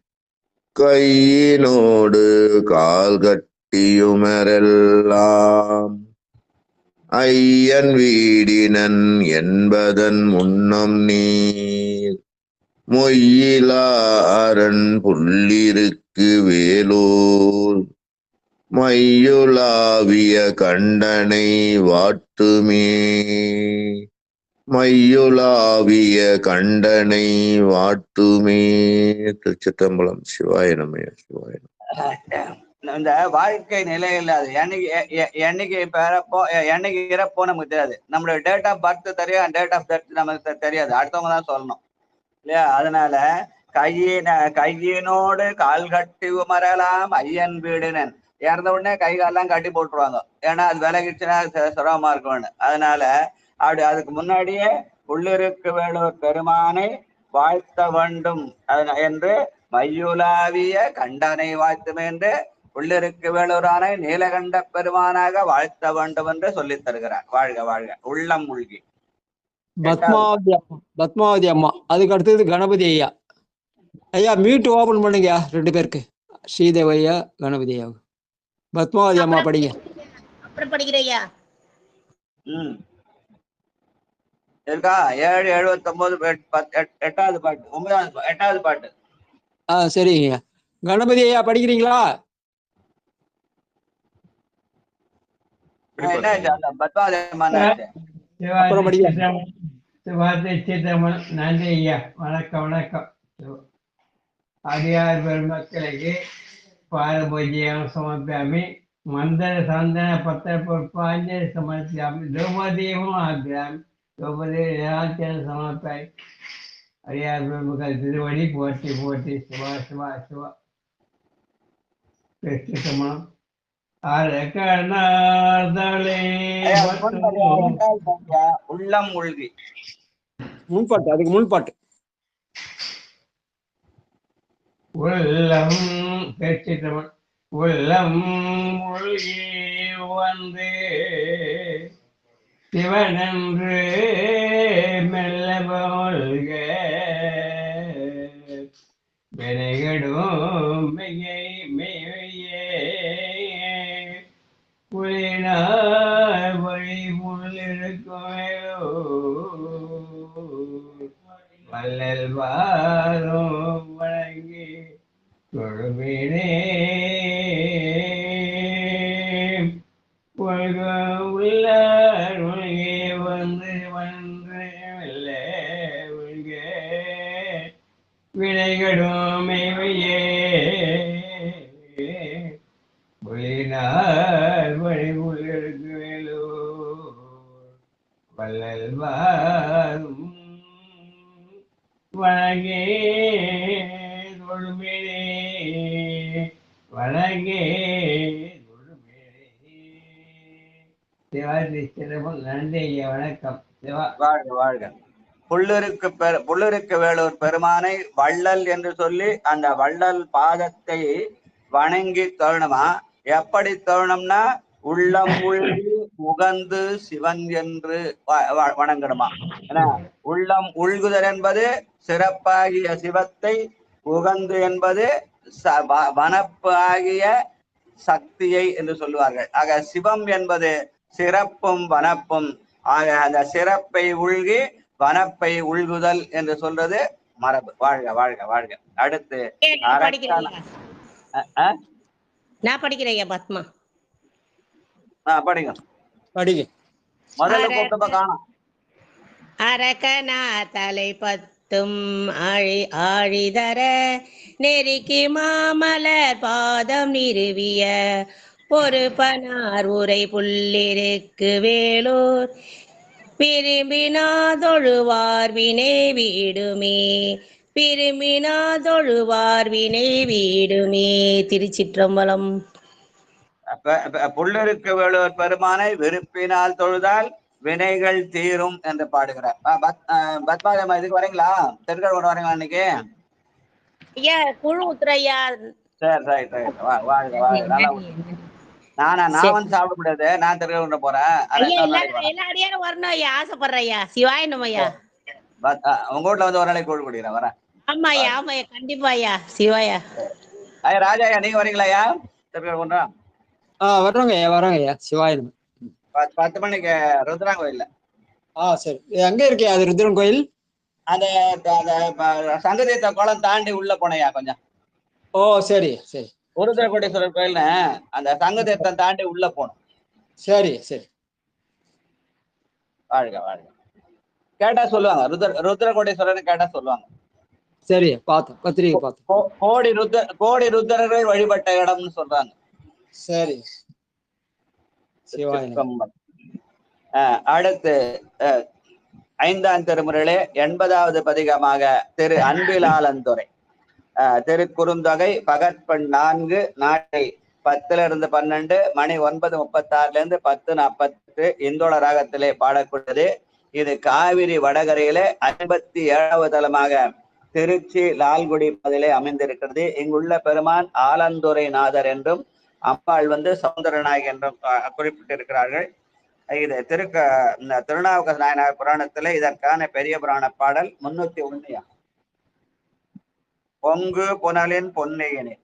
கையினோடு கால் கட்டியுமரெல்லாம் ஐயன் வீடினன் என்பதன் முன்னம் நீர் மொய்யிலாரன் புல்லிருக்கு வேலூர் மையுலாவிய கண்டனை வாட்டுமே. மையுலாவிய கண்டனை வாட்டுமே. திருச்சிற்றம்பலம். சிவாய நம்ம. சிவாய. இந்த வாழ்க்கை நிலை இல்லாது என்னைக்கு பிறப்போ என்னைக்கு இறப்போ நமக்கு தெரியாது. நம்மளோட டேட் ஆஃப் பர்த் தெரியும், டேட் ஆஃப் டெத் நமக்கு தெரியாது, அடுத்தவங்க தான் சொல்லணும் இல்லையா? அதனால கையினோடு கால் கட்டி உமரலாம் ஐயன் வீடுனன். இறந்த உடனே கை காலெல்லாம் கட்டி போட்டுருவாங்க, ஏன்னா அது விலகிடுச்சுன்னா சிரமமா இருக்கும்னு. அதனால அதுக்கு முன்னாடியே உள்ளிருக்கு வேலூர் பெருமானை வாழ்த்த வேண்டும் என்று மையுலாவிய கண்டனை வாழ்த்தும் என்று உள்ளிருக்கு வேலூரானை நீலகண்ட பெருமானாக வாழ்த்த வேண்டும் என்று சொல்லித் தருகிறார். வாழ்க வாழ்க. உள்ளம் மூழ்கி. பத்மாவதி அம்மா. அதுக்கு அடுத்தது கணபதி ஐயா. ஐயா மியூட் ஓபன் பண்ணுங்க ரெண்டு பேருக்கு, ஸ்ரீதேவ் ஐயா கணபதி ஐயா. பத்மாவதி அம்மா படிங்க. அப்புறம் படிக்கிறையா? இருக்கா? 779 8வது பாட்டு 8வது பாட்டு. சரிங்க. கணபதி ஐயா படிக்கிறீங்களா? நன்றி ஐயா. வணக்கம் வணக்கம். அடியார் பெருமக்களுக்கு பாரபூஜ்யம் சமர்ப்பியாமி. மந்திர சந்தன பத்திர புஷ்பாஞ்சலி சமர்ப்பியாமி. திரௌபதியும் ஆகியாமி. திரௌபதி சமர்ப்பாய். அடியார் பெருமக்கள் திருவடி போற்றி போற்றி. சிவா சிவா சிவா. சமணம் உள்ளம் மூழ்கி. முன்பாட்டு, அதுக்கு முன்பாட்டு. உள்ளம் பேச்சிட்டவன் உள்ளம் மூழ்கி வந்து சிவனன்று மெல்ல போல்க வினைகடும் மெய்யை மெய்யே புலினார் வழி புல்லிருக்கோ வல்லல் வாரும் வழங்கி தொழுவினே உள்ளார் ஒழுகே வந்து வந்து வெல்ல ஒழுக வினைகடும் மெய்மையே புலினார் வழி புல்லிருக்கு வேலோ வல்லல் வாரும் வணங்கே தொழுமினே வணங்கே தொழுமினே. சிவாஜி சிறப்பம். நன்றி ஐயா. வணக்கம். சிவா. வாழ்க வாழ்க. புல்லிருக்கு வேலூர் பெருமானை வள்ளல் என்று சொல்லி அந்த வள்ளல் பாதத்தை வணங்கி தொழணுமா. எப்படி தொழணும்னா உள்ளம் உள்கி உகந்து சிவன் என்று வணங்கணுமா. ஏன்னா உள்ளம் உள்குதல் என்பது சிறப்பாகிய சிவத்தை, உகந்து என்பது வனப்பு ஆகிய சக்தியை என்று சொல்லுவார்கள். ஆக சிவம் என்பது சிறப்பும் வனப்பும். ஆக அந்த சிறப்பை உள்கி வனப்பை உள்குதல் என்று சொல்றது மரபு. வாழ்க வாழ்க வாழ்க. அடுத்து நான் படிக்கிறேன் பத்மா. படிங்க படிங்க. முதல்ல கூப்பிட்டப்ப காணும். அரக்கனா தலை பத்தும் ஆழிதர நெருக்கி மாமலர் பாதம் நிறுவிய பொறுப்பனார் உரை புள்ளிருக்கு வேலூர் விரும்பினாதொழுவார் வினை வீடுமே விரும்பினாதொழுவார் வினை வீடுமே. திருச்சிற்றம்பலம். புள்ளிருக்கு வேலூர் பெருமானை விருப்பினால் தொழுதால் வினைகள் தீரும் என்று பாடுகிறார். பத்மாதேமா இதுக்கு வரீங்களா? தெருக்கள் கொண்டு வரீங்களா இன்னைக்கு? ஐயா குழு உத்துறையா. சரி ரைட் ரைட். வாழ்க வாழ்க. நான் வந்து சாப்பிட முடியாது, நான் தெருக்கள் கொண்டு போறேன். எல்லா அடியாரும் வரணும் ஐயா, ஆசைப்படுறேன் ஐயா. சிவாயனம் ஐயா. உங்க வீட்டுல வந்து ஒரு நாளைக்கு கூழ் குடிக்கிறேன், வரேன். ஆமா ஐயா ஆமா ஐயா கண்டிப்பா ஐயா. சிவாயா. ஐயா ராஜா ஐயா நீங்க வரீங்களா ஐயா? தெருக்கள் கொண்டு வர்றோங்க ஐயா வரோங்க ஐயா. சிவாயனம். 10 மணிக்கு ருத்ராங்க கோயில்ல. சரி. எங்க இருக்கே அது ருத்ரன் கோயில்? அந்த சங்கதீர்த்த குளம் தாண்டி உள்ள போனையா கொஞ்சம். ஓ சரி சரி. உருத்திரகோட்டீஸ்வரர் கோயில்னு அந்த சங்கதீர்த்தம் தாண்டி உள்ள போகணும். சரி சரி. வாழ்க வாழ்க. கேட்டா சொல்லுவாங்க, ருத்ரகோட்டீஸ்வரர் கேட்டா சொல்லுவாங்க. சரி பார்த்தோம், பத்திரிகை பார்த்தோம். கோடி ருத்ரர்கள் வழிபட்ட இடம்னு சொல்றாங்க. சரி. அடுத்து 5ஆம் திருமுறையிலே 80வது பதிகமாக திரு அன்பிலாலந்துறை. திருக்குறுந்தொகை பகற்பெண் 4 நாளை 10-12 மணி 9:36 10:48 இந்தோள ராகத்திலே பாடக்கூடியது. இது காவிரி வடகரையிலே 57வது தலமாக திருச்சி லால்குடி பதிலே அமைந்திருக்கிறது. இங்குள்ள பெருமான் ஆலந்துறை நாதர் என்றும் அம்பாள் சௌந்தரநாயகி என்றும் குறிப்பிட்டிருக்கிறார்கள். இது திருநாவுக்கரசு நாயனார் புராணத்திலே இதற்கான பெரிய புராண பாடல் 301. பொங்கு புனலின் பொன்னியினில்.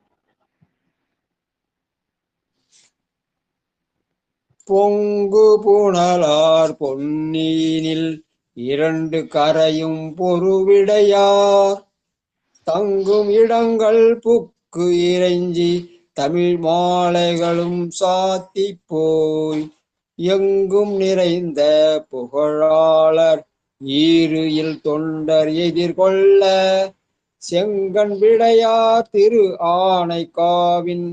பொங்கு புனலார் பொன்னியினில் 2 கரையும் பொருவிடையார் தங்கும் இடங்கள் புக்கு இறைஞ்சி தமிழ் மாலைகளும் சாத்தி போய் எங்கும் நிறைந்த புகழாளர் ஈருயில் தொண்டர் எதிர்கொள்ள செங்கண் விடையார் திரு ஆனைக்காவின்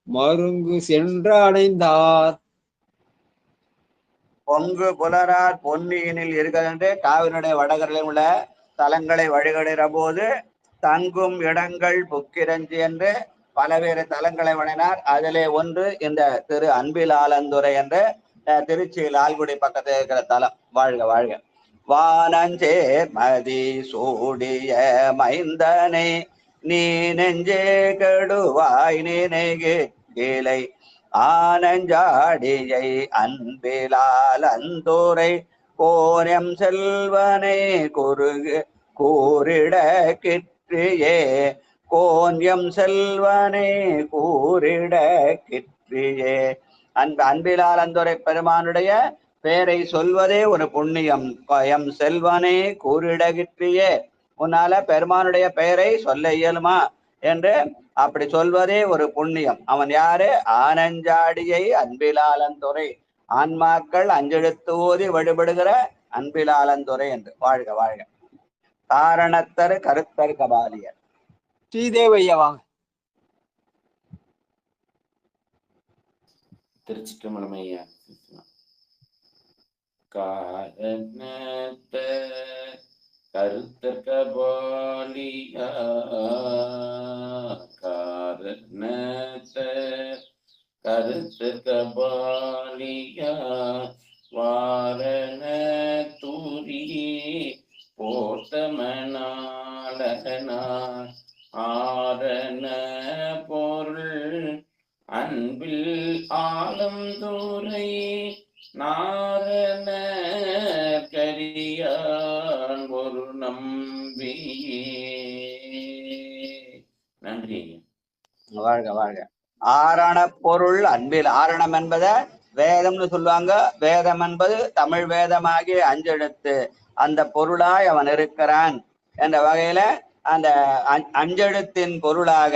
மருங்கு சென்று அடைந்தார். பொங்கு புலரார் பொன்னியினில் இருக்கிறது. காவிரியுடைய வடகரையில் உள்ள தலங்களை வழிபடுகிற போது தங்கும் இடங்கள் புக்கிரஞ்சி என்று பலவேறு தலங்களை வழங்கினார். அதிலே ஒன்று இந்த திரு அன்பிலாலந்துறை என்று திருச்சி லால்குடி பக்கத்தில் இருக்கிற தலம். வாழ்க வாழ்க. வானஞ்சேர் மதி சூடிய மைந்தனை நீ நெஞ்சே கெடுவாய் நினைகு கீழை ஆனஞ்சாடியை அன்பிலாலந்துறை கோரம் செல்வனை கூறிட கிற்றியே கோன்யம் செல்வனை கூறிட கிற்றியே. அன்பிலாலந்துறை பெருமானுடைய பெயரை சொல்வதே ஒரு புண்ணியம். எம் செல்வனை கூறிட கிற்றியே. உன்னால பெருமானுடைய பெயரை சொல்ல இயலுமா என்று அப்படி சொல்வதே ஒரு புண்ணியம். அவன் யாரு? ஆனஞ்சாடியை அன்பிலாலந்துறை. ஆன்மாக்கள் அஞ்செழுத்து ஓதி வழிபடுகிற அன்பிலாலந்துறை என்று. வாழ்க வாழ்க. காரணத்தர் கருத்தர் கபாலியர். ஸ்ரீதேவையா வாங்க. திருச்சிற்றம்பலம் ஐயா. காரணத்த கருத்தர் கபாலியா காரணத்த கருத்தர் கபாலியா வாரண தூரி போத்தமனாலனா ஆரண பொருள் யான் ஒரு நம்பியே. நன்றி. வாழ்க வாழ்க. ஆரண பொருள் அன்பில். ஆரணம் என்பதை வேதம்னு சொல்லுவாங்க. வேதம் என்பது தமிழ் வேதமாகிய அஞ்செழுத்து. அந்த பொருளாய் அவன் இருக்கிறான் என்ற வகையில அந்த அஞ்செழுத்தின் பொருளாக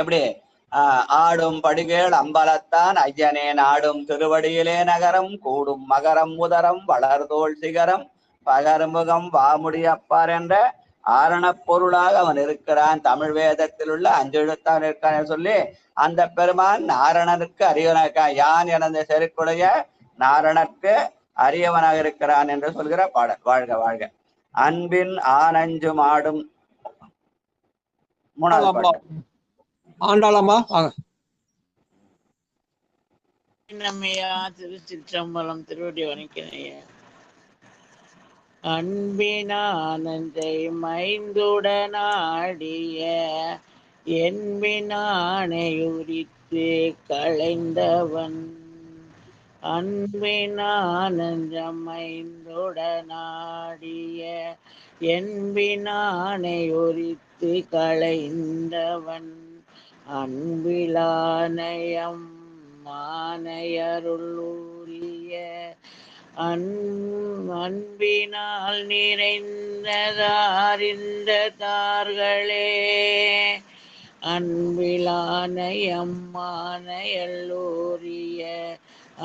எப்படி ஆடும் படிகேள் அம்பலத்தான் ஐயனே நாடும் திருவடியிலே நகரம் கூடும் மகரம் முதரம் வளர்தோள் சிகரம் பகர்முகம் வாமுடியப்பார் என்ற ஆரண பொருளாக அவன் இருக்கிறான். தமிழ் வேதத்தில் உள்ள அஞ்செழுத்தான் இருக்கான் சொல்லி அந்த பெருமான் நாரணனுக்கு அரியவனாக யான் எனது செருக்குடைய நாரணனுக்கு அரியவனாக இருக்கிறான் என்று சொல்கிற பாடல். வாழ்க வாழ்க. அன்பின் ஆனஞ்சும் ஆடும். மூணாவது பாட்டு. ஆண்டாளம்மா நம்மையா திருச்சிற்றம்பலம் திருவடி வணக்கினையா. அன்பினானந்தை மைந்துடனாடிய என்பினானையுரித்து களைந்தவன் அன்பினானந்தம் மைந்துடனாடிய என்பினானையுரித்து களைந்தவன் அன்பிலானயம் மானையருளூரிய அன்பினால் நிறைந்ததாரிந்த தார்களே அன்பிலானயம்மானையல்லூரிய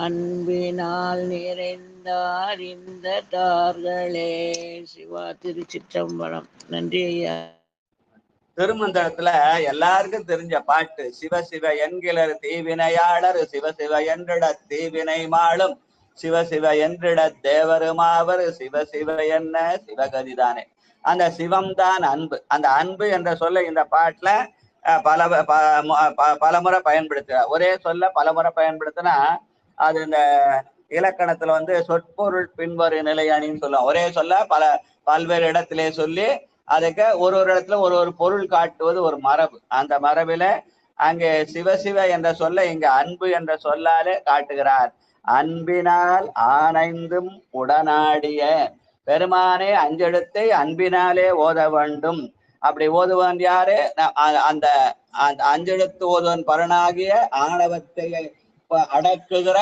அன்பினால் நிறைந்தாரிந்த தார்களே. சிவா திருச்சிற்றம்பலம். நன்றி ஐயா. திருமந்திரத்துல எல்லாருக்கும் தெரிஞ்ச பாட்டு சிவ சிவ என்கிலர் தீவினையாளர் சிவ சிவ என்றிட தீவினை மாளும் சிவ சிவ என்றிட தேவருமாவர் சிவ சிவ என்ன சிவகதிதானே. அந்த சிவம் தான் அன்பு. அந்த அன்பு என்ற சொல்ல இந்த பாட்டுல பலமுறை பயன்படுத்துறார். ஒரே சொல்ல பலமுறை பயன்படுத்தினா அது இந்த இலக்கணத்துல சொற்பொருள் பின்வரு நிலை அணின்னு சொல்லுவோம். ஒரே சொல்ல பல்வேறு இடத்திலே சொல்லி அதுக்கு ஒரு இடத்துல ஒரு பொருள் காட்டுவது ஒரு மரபு. அந்த மரபில அங்கே சிவசிவ என்ற சொல்ல இங்க அன்பு என்ற சொல்லாலே காட்டுகிறார். அன்பினால் ஆனைந்தும் உடனாடிய பெருமானே அஞ்செழுத்தை அன்பினாலே ஓத வேண்டும். அப்படி ஓதுவான் யாரு? அந்த அஞ்செழுத்து ஓதுவன் பரனாகிய ஆணவத்தை அடக்குகிற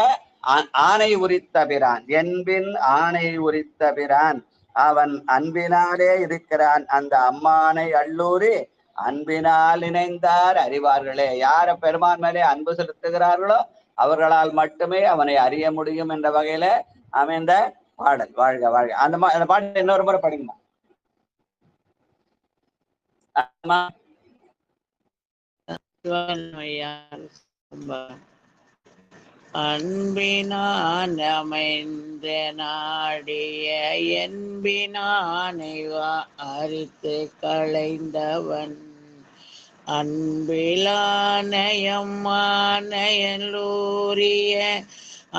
ஆணை உரித்த பிரான். என்பின் ஆணை உரித்த பிரான் அவன் அன்பினாலே இருக்கிறான். அந்த அம்மானை அள்ளூரி அன்பினால் இணைந்தார் அறிவார்களே. யார பெருமான் மேலே அன்பு செலுத்துகிறார்களோ அவர்களால் மட்டுமே அவனை அறிய முடியும் என்ற வகையில அமைந்த பாடல். வாழ்க வாழ்க. அந்த பாட்டு இன்னொரு முறை படிக்குமா? அன்பினான் அமைந்த நாடிய என்பினானை அரித்து களைந்தவன் அன்பிலானயம்மானையலூரிய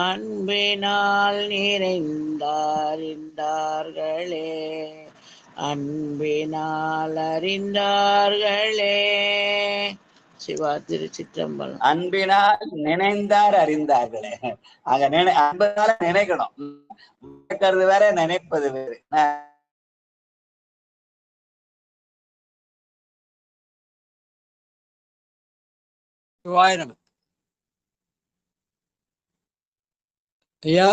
அன்பினால் நிறைந்தாரிந்தார்களே அன்பினால் அறிந்தார்களே. சிவா திருச்சிற்றம்பலம். அன்பினால் நினைந்தார் அறிந்தார்களே. அங்க அன்புனால நினைக்கணும். நினைக்கிறது வேற, நினைப்பது வேறு. ஐயா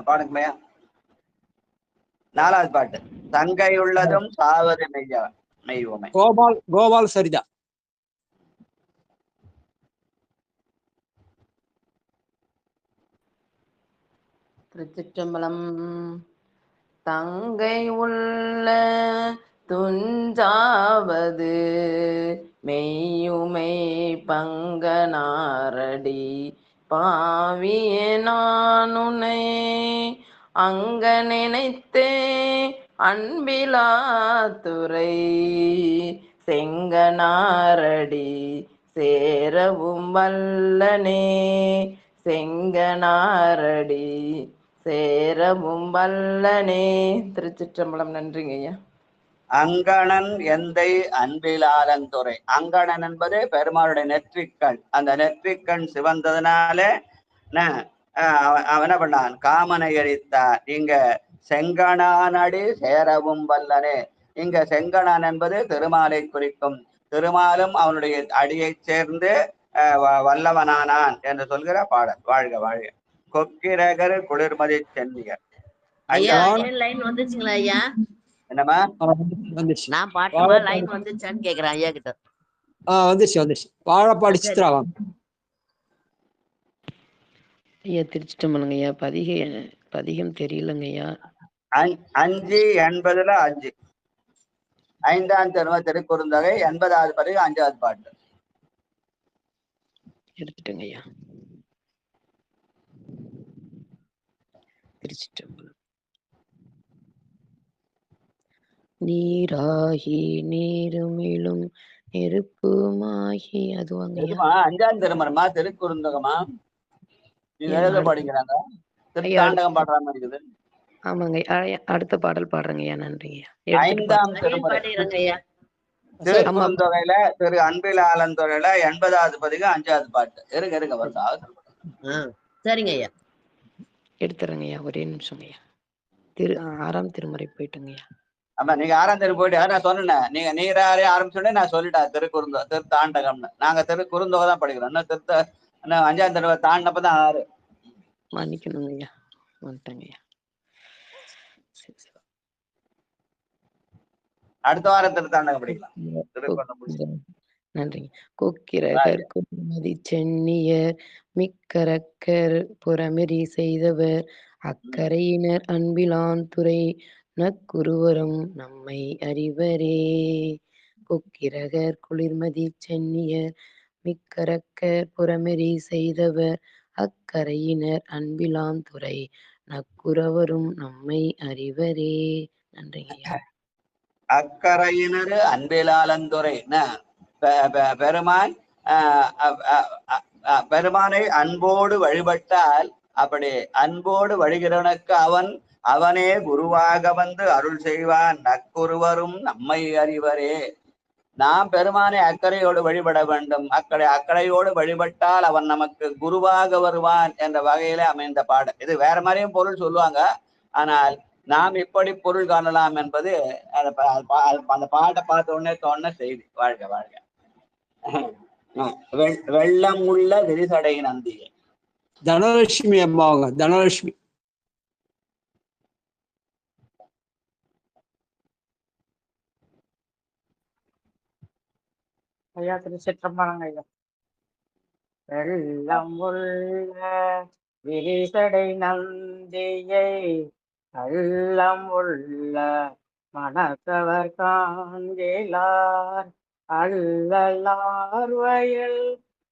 பாடுங்களையா. நாலாவது பாட்டு. தங்கையுள்ளதும் சாவது மெய்யுமே. கோபால் சரிதா. திருச்சிற்றம்பலம். தங்கை உள்ள துஞ்சாவது மெய்யுமை பங்கனாரடி பாவிய நானுனை அங்க நினைத்தே அன்பிலாத்துறை செங்கனாரடி சேரவும் வல்லனே செங்கனாரடி சேரவும் வல்லனே. திருச்சிற்றம்பலம். நன்றிங்க ஐயா. அங்கணன் எந்தை அன்பிலாலந்துறை. அங்கணன் என்பது பெருமாளுடைய நெற்றிக்கண். அந்த நெற்றிக்கண் சிவந்ததுனாலே அவன் என்ன பண்ணான்? காமனை எரித்தான். இங்க செங்கணானடி சேரவும் வல்லனே. இங்க செங்கணான் என்பது திருமாலை குறிக்கும். திருமாலும் அவனுடைய அடியை சேர்ந்து வல்லவனானான் என்று சொல்கிற பாடல். வாழ்க வாழ்க. கொக்கிரகர் குளிர்மதி சென்னியர். ஐயா ஏன் லைன் வந்துச்சுங்களா ஐயா? என்னமா நான் பாட்டுமா லைன் வந்துச்சான்னு கேக்குறேன் ஐயா கிட்ட. வந்துச்சு வாழப்பாடி சித்ரா வாங்க. ஐயா திருச்சிட்டம்பலங்க ஐயா. பதிகம் தெரியலங்க ஐயா. 5 80ல 5 5ஆம் திரும திருக்குறுந்தொகை 80வது பதிவு 5வது பாட்டு எடுத்துட்டேங்க ஐயா. திருச்சிட்டம்பலம். நீராகி நீருமிழும் நெருப்புமாகி அதுவாங்க ஐயா. 5ஆம் திருமணமா திருக்குறுந்தொகமா? நீங்க எழுத பாடிக்கிறாங்க, திருத்தாண்டகம் பாடுற மாதிரி இருக்குது. ஆமாங்க அடுத்த பாடல் பாடுறேங்க ஐயா. நன்றிங்க. 5ஆம் திருமுறை திருக்குறுந்தொகையில திரு அன்பிலாளந்துறையில 80வது பதிவு 5வது பாட்டு. இருங்க வருதா? சரிங்க ஐயா, எடுத்துறேங்க ஐயா. ஒரே நிமிஷம் ஐயா. 6ஆம் திருமுறை போயிட்டுங்க ஐயா. ஆமா, நீங்க 6ஆம் திருமுறை போயிட்டு நான் சொன்னேன். நீங்க நீராரே ஆரம்பிச்சோடனே நான் சொல்லிட்டேன் திருத்தாண்டகம்னு. நாங்க திருக்குறுந்தொகை தான் படிக்கிறோம். இன்னும் 5ஆம் திருமுறை தாண்டப்பதான் 6. மன்னிக்கணுங்க ஐயா, வந்துட்டேங்க ஐயா. அடுத்த வாரம் திருத்தாண்டகம் படிக்கலாம். நன்றிங்க. கொக்கிரகர் குளிர்மதி சென்னியர் மிக்கரக்கர் புறமெறி செய்தவர் அக்கரையினர் அன்பிலான் துறை நக்குருவரும் நம்மை அறிவரே. கொக்கிரகர் குளிர்மதி சென்னியர் மிக்கரக்கர் புறமெறி செய்தவர் அக்கரையினர் அன்பிலான் துறை நக்குறவரும் நம்மை அறிவரே. நன்றிங்க. அக்கரையினர் அன்பிலாலந்துறை பெருமான் பெருமானை அன்போடு வழிபட்டால், அப்படி அன்போடு வழிகிறவனுக்கு அவனே குருவாக வந்து அருள் செய்வான். நக்குருவரும் நம்மை அறிவரே. நாம் பெருமானை அக்கறையோடு வழிபட வேண்டும். அக்கறையோடு வழிபட்டால் அவன் நமக்கு குருவாக வருவான் என்ற வகையில அமைந்த பாடல் இது. வேற மாதிரியும் பொருள் சொல்லுவாங்க, ஆனால் நாம் இப்படி பொருள் காணலாம் என்பது அந்த பாட்டை பார்த்த உடனே தோண செய்தி. வாழ்க வாழ்க. வெள்ளம் உள்ள விரிசடை நந்தியை. தனலட்சுமி அம்மாவுங்க. தனலட்சுமி. ஐயா திருச்சிற்றம்பலங்க ஐயா. வெள்ளம் உள்ள விரிசடை நந்தியை உள்ளம் உள்ள மணத்தவர் காண்கிலார் அல்லலார் வயல்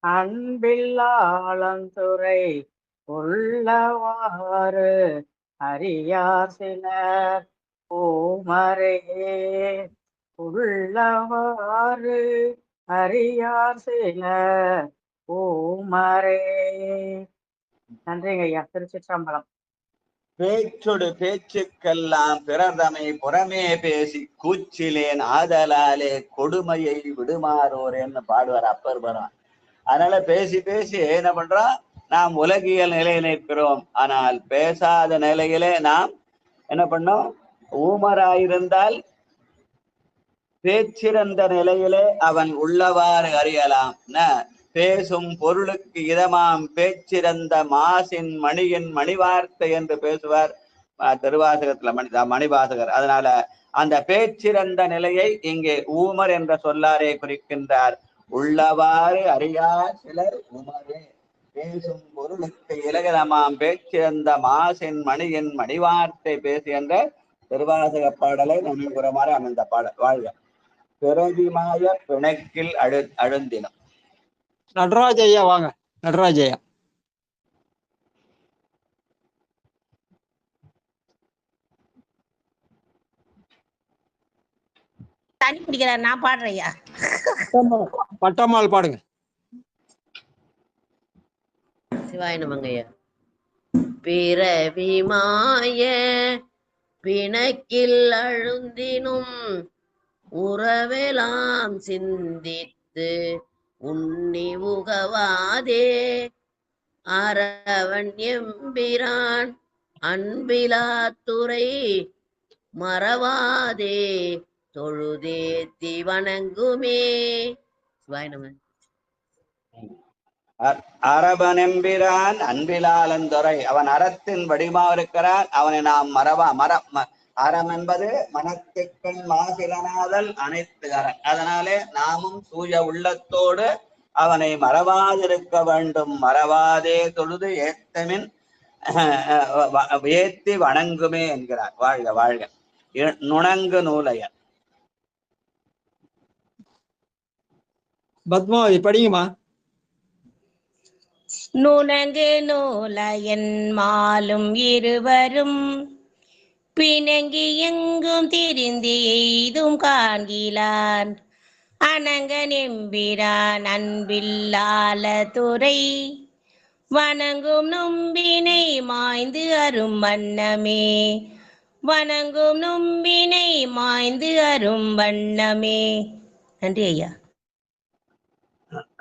அன்பில்லாளந்துறை உள்ளவாறு அறியார் சிலர் பூமரே. உள்ளவாறு அறியார் சிலர் பூமரே. நன்றிங்க ஐயா. திருச்சிற்றம்பலம். பேச்சொடு பேச்சுக்கெல்லாம் பிறர்தமை புறமே பேசி கூச்சிலேன் ஆதலாலே கொடுமையை விடுமாறோரேன்னு பாடுவார் அப்பர் பரவான். அதனால பேசி பேசி என்ன பண்றோம்? நாம் உலகியல் நிலையில் இருக்கிறோம். ஆனால் பேசாத நிலையிலே நாம் என்ன பண்ணோம்? ஊமராயிருந்தால் பேச்சிறந்த நிலையிலே அவன் உள்ளவாறு அறியலாம். பேசும் பொருளுக்கு இதமாம் பேச்சிறந்த மாசின் மணியின் மணிவார்த்தை என்று பேசுவார் திருவாசகத்துல மணிவாசகர். அதனால அந்த பேச்சிறந்த நிலையை இங்கே ஊமர் என்ற சொல்லாரே குறிக்கின்றார். உள்ளவாறு அறியார் சிலர் உமரே. பேசும் பொருளுக்கு இலகிதமாம் பேச்சிறந்த மாசின் மணியின் மணிவார்த்தை பேசு என்ற திருவாசக பாடலை நினைவுறமாறு அமைந்த பாடல். வாழ்க. பிறவிமாய பிணக்கில் அழுந்தினம். நடராஜ ஐயா வாங்க. நடராஜ ஐயா. தண்ணி குடிக்கிறார், நான் பாடுறேன் ஐயா. பட்டம்மாள் பாடுங்க. சிவாய நமங்க ஐயா. பிறவிமாய பிணக்கில் அழுந்தினும் உறவெலாம் சிந்தித்து உண்ணி உகவாதே அரவன் எம்பிரான் அன்பிலாத்துறை மறவாதே தொழுதேத்தி வணங்குமே. சிவாய நம. அரபனெம்பிரான் அன்பிலாலந்துரை, அவன் அறத்தின் வடிவமாக இருக்கிறான், அவனை நாம் அறம் என்பது மனத்துக்கள் மாசிலனாதல் அனைத்து அறம். அதனாலே நாமும் தூய உள்ளத்தோடு அவனை மறவாதிருக்க வேண்டும். மறவாதே தொழுது ஏத்தமின் ஏத்தி வணங்குமே என்கிறார். வாழ்க வாழ்க. நுணங்கு நூலையன். பத்மாவதி படிங்கம்மா. நுணங்கு நூலையன் மாலும் இருவரும் பிணங்கி எங்கும் திரிந்து எய்தும் காண்கிலான் அனங்கன் எம்பிரான் அன்பில்லால துறை வணங்கும் நும்பினை மாய்ந்து அரும் வண்ணமே. வணங்கும் நும்பினை மாய்ந்து அரும் வண்ணமே. நன்றி ஐயா.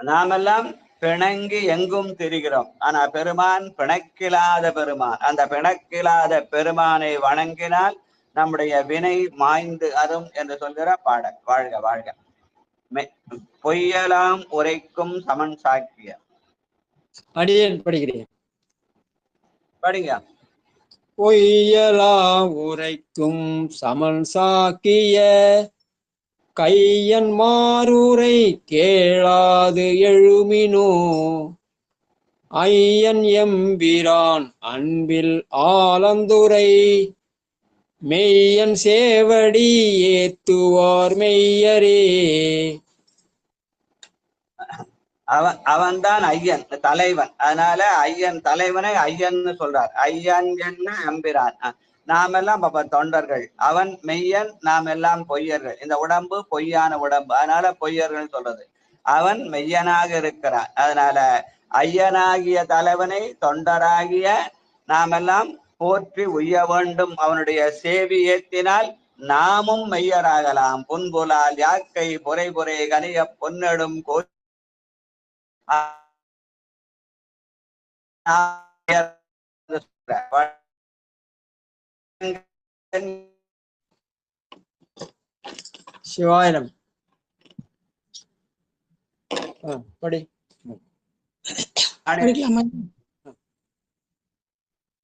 நாமெல்லாம் பிணங்கி எங்கும் திரிகிறோம். ஆனா பெருமான் பிணக்கிலாத பெருமான். அந்த பிணக்கிலாத பெருமானை வணங்கினால் நம்முடைய வினை மாய்ந்து அரும் என்று சொல்கிற பாடல். வாழ்க வாழ்க. பொய்யலாம் உரைக்கும் சமன் சாக்கிய. அடியேன் படிக்கிறேன். படிங்க. பொய்யலாம் உரைக்கும் சமன் சாக்கிய கையன் மாறுரை கேளாது எழுமினோ ஐயன் எம்பிரான் அன்பில் ஆலந்துரை மெய்யன் சேவடி ஏத்துவார் மெய்யரே. அவன்தான் ஐயன் தலைவன். அதனால ஐயன் தலைவனை ஐயன்னு சொல்றார். ஐயன் என்ன எம்பிரான். நாம் எல்லாம் தொண்டர்கள். அவன் மெய்யன், நாம் எல்லாம் பொய்யர்கள். இந்த உடம்பு பொய்யான உடம்பு, அதனால பொய்யர்கள் சொல்றது. அவன் மெய்யனாக இருக்கிறான். அதனால ஐயனாகிய தலைவனை தொண்டராகிய நாம் எல்லாம் போற்றி உய்ய வேண்டும். அவனுடைய சேவி ஏத்தினால் நாமும் மெய்யராகலாம். புன்புலால் யாக்கை பொறை பொறை கனிய பொன்னெடும் சிவாயனம். படி. படிக்கலாமா?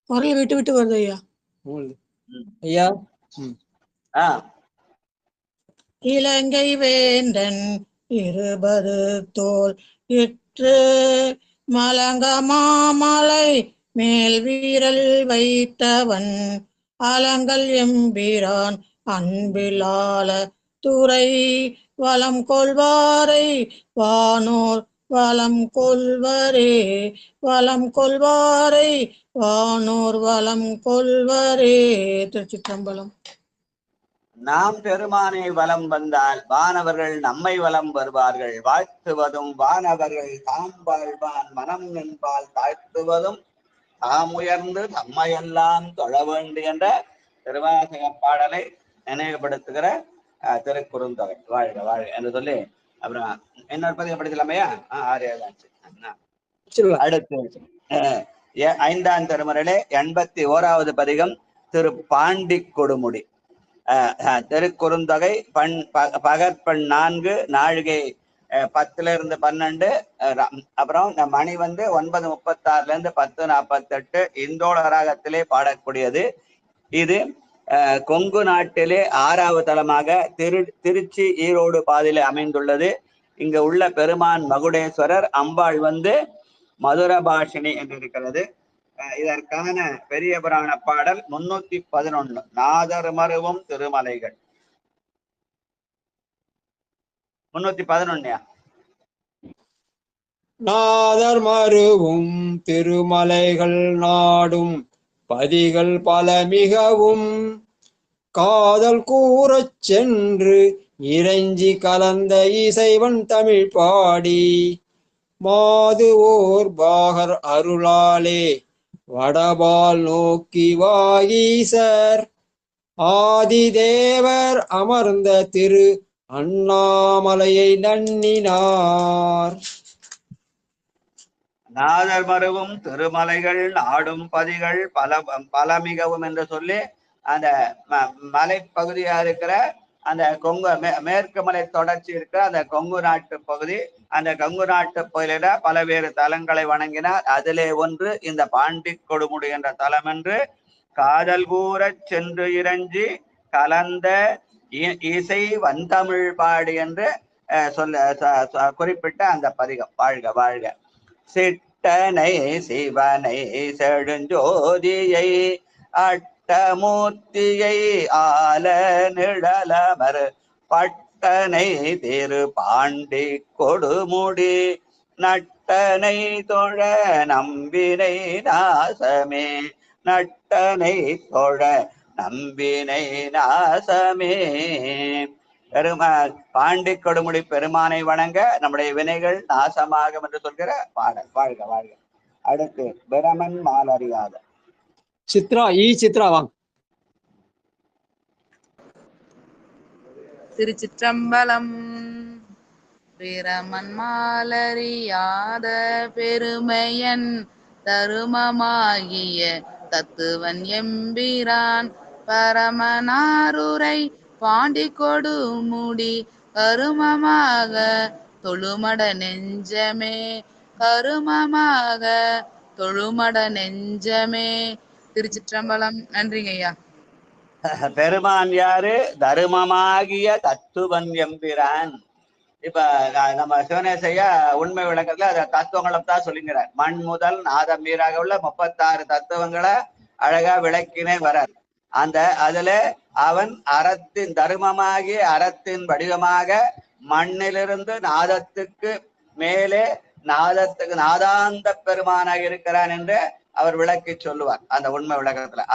குரல் விட்டு விட்டு வருது ஐயா. ஐயா. இலங்கை வேந்தன் 20 தோல் இற்று மலங்க மாமலை மேல் வீரல் வைத்தவன் அலங்கல் எம்பிரான் அன்பிலால துறை வலம் கொள்வாரை வானோர் வலம் கொள்வரே. வலம் கொள்வாரை வானோர் வலம் கொள்வரே. திருச்சிற்றம்பலம். நாம் பெருமானை வலம் வந்தால் வானவர்கள் நம்மை வலம் வருவார்கள். வாழ்த்துவதும் வானவர்கள் தாம் வாழ்வான் மனம் என்பால் தாழ்த்துவதும் தாம் உயர்ந்து தம்மையெல்லாம் தொழ வேண்டும் என்ற திருவாசக பாடலை நினைவுபடுத்துகிற திருக்குறுந்தொகை. வாழ்க வாழ்க என்று சொல்லி அப்புறம் இன்னொரு பதிவு படிக்கலாமையா? 6 அடுத்து 5ஆம் திருமுறையிலே 81வது பதிகம் திரு பாண்டி கொடுமுடி. திருக்குறுந்தொகை பகற்பெண் 4 நாழிகை 10-12. அப்புறம் மணி 9:36 10:48 இந்தோள ராகத்திலே பாடக்கூடியது. இது கொங்கு நாட்டிலே 6வது தலமாக திருச்சி ஈரோடு பாதையிலே அமைந்துள்ளது. இங்க உள்ள பெருமான் மகுடேஸ்வரர், அம்பாள் மதுரபாஷினி என்று இருக்கிறது. இதற்கான பெரிய புராண பாடல் 311 நாதர் மருவும் திருமலைகள். 311 நாதர் மருவும் திருமலைகள் நாடும் பதிகள் பல மிகவும் காதல் கூறச் சென்று இறைஞ்சி கலந்த இசைவன் தமிழ் பாடி மாது ஓர் பாகர் அருளாலே வடபால் நோக்கி வாகீசர் ஆதிதேவர் அமர்ந்த திரு அண்ணாமலையை நன்னினார். நாதர் மருவும் திருமலைகள் நாடும் பதிகள் பல பல மிகவும் என்று சொல்லி அந்த மலைப்பகுதியா இருக்கிற அந்த கொங்கு மேற்கு மலை தொடர்ச்சி இருக்கிற அந்த கொங்கு நாட்டு பகுதி, அந்த கொங்கு நாட்டு பகுதியில பலவேறு தலங்களை வணங்கினார். அதிலே ஒன்று இந்த பாண்டி கொடுமுடி என்ற தலம் என்று காதல் கூறச் சென்று இறஞ்சி கலந்த இசை வந்தமிழ் பாடி என்று குறிப்பிட்ட அந்த பதிகம். வாழ்க வாழ்க. சிட்டனை சிவனை செடுஞ்சோதியை அட்டமூர்த்தியை ஆல நிழலமர் பட்டனை திரு பாண்டி கொடுமுடி நட்டனை தொழ நம்பினை நாசமே நட்டனை தொழ நம்பினை நாசமே. பாண்டி கொடுமுடி பெருமானை வணங்க நம்முடைய வினைகள் நாசமாகும் என்று சொல்கிற பாடல். வாழ்க வாழ்க. அடுத்து பிரமன் மாலறியாத சித்ரா சித்ரா வாங்க. திருச்சிற்றம்பலம். பிரமன் மாலறியாத பெருமையன் தருமமாகிய தத்துவன் எம்பிரான் பரமனாருரை பாண்டி கொடுமுடி கருமமாக தொழுமட நெஞ்சமே கருமமாக தொழுமட நெஞ்சமே. திருச்சிற்றம்பலம். நன்றிங்க ஐயா. பெருமான் யாரு? தருமமாகிய தத்துவன் எம்பிரான். இப்ப நம்ம சிவனேசையா உண்மை விளக்கத்துல அத தத்துவங்களை தான் சொல்லுங்கிறார். மண் முதல் நாதம் மீறாக உள்ள 36 தத்துவங்களை அழகா விளக்கினே வரார். அதுல அவன் அறத்தின் தர்மமாகிய அறத்தின் வடிவமாக மண்ணிலிருந்து நாதத்துக்கு மேலே நாதாந்த பெருமானாக இருக்கிறான் என்று அவர் விளக்கி சொல்லுவார் அந்த உண்மை விளக்கத்துல.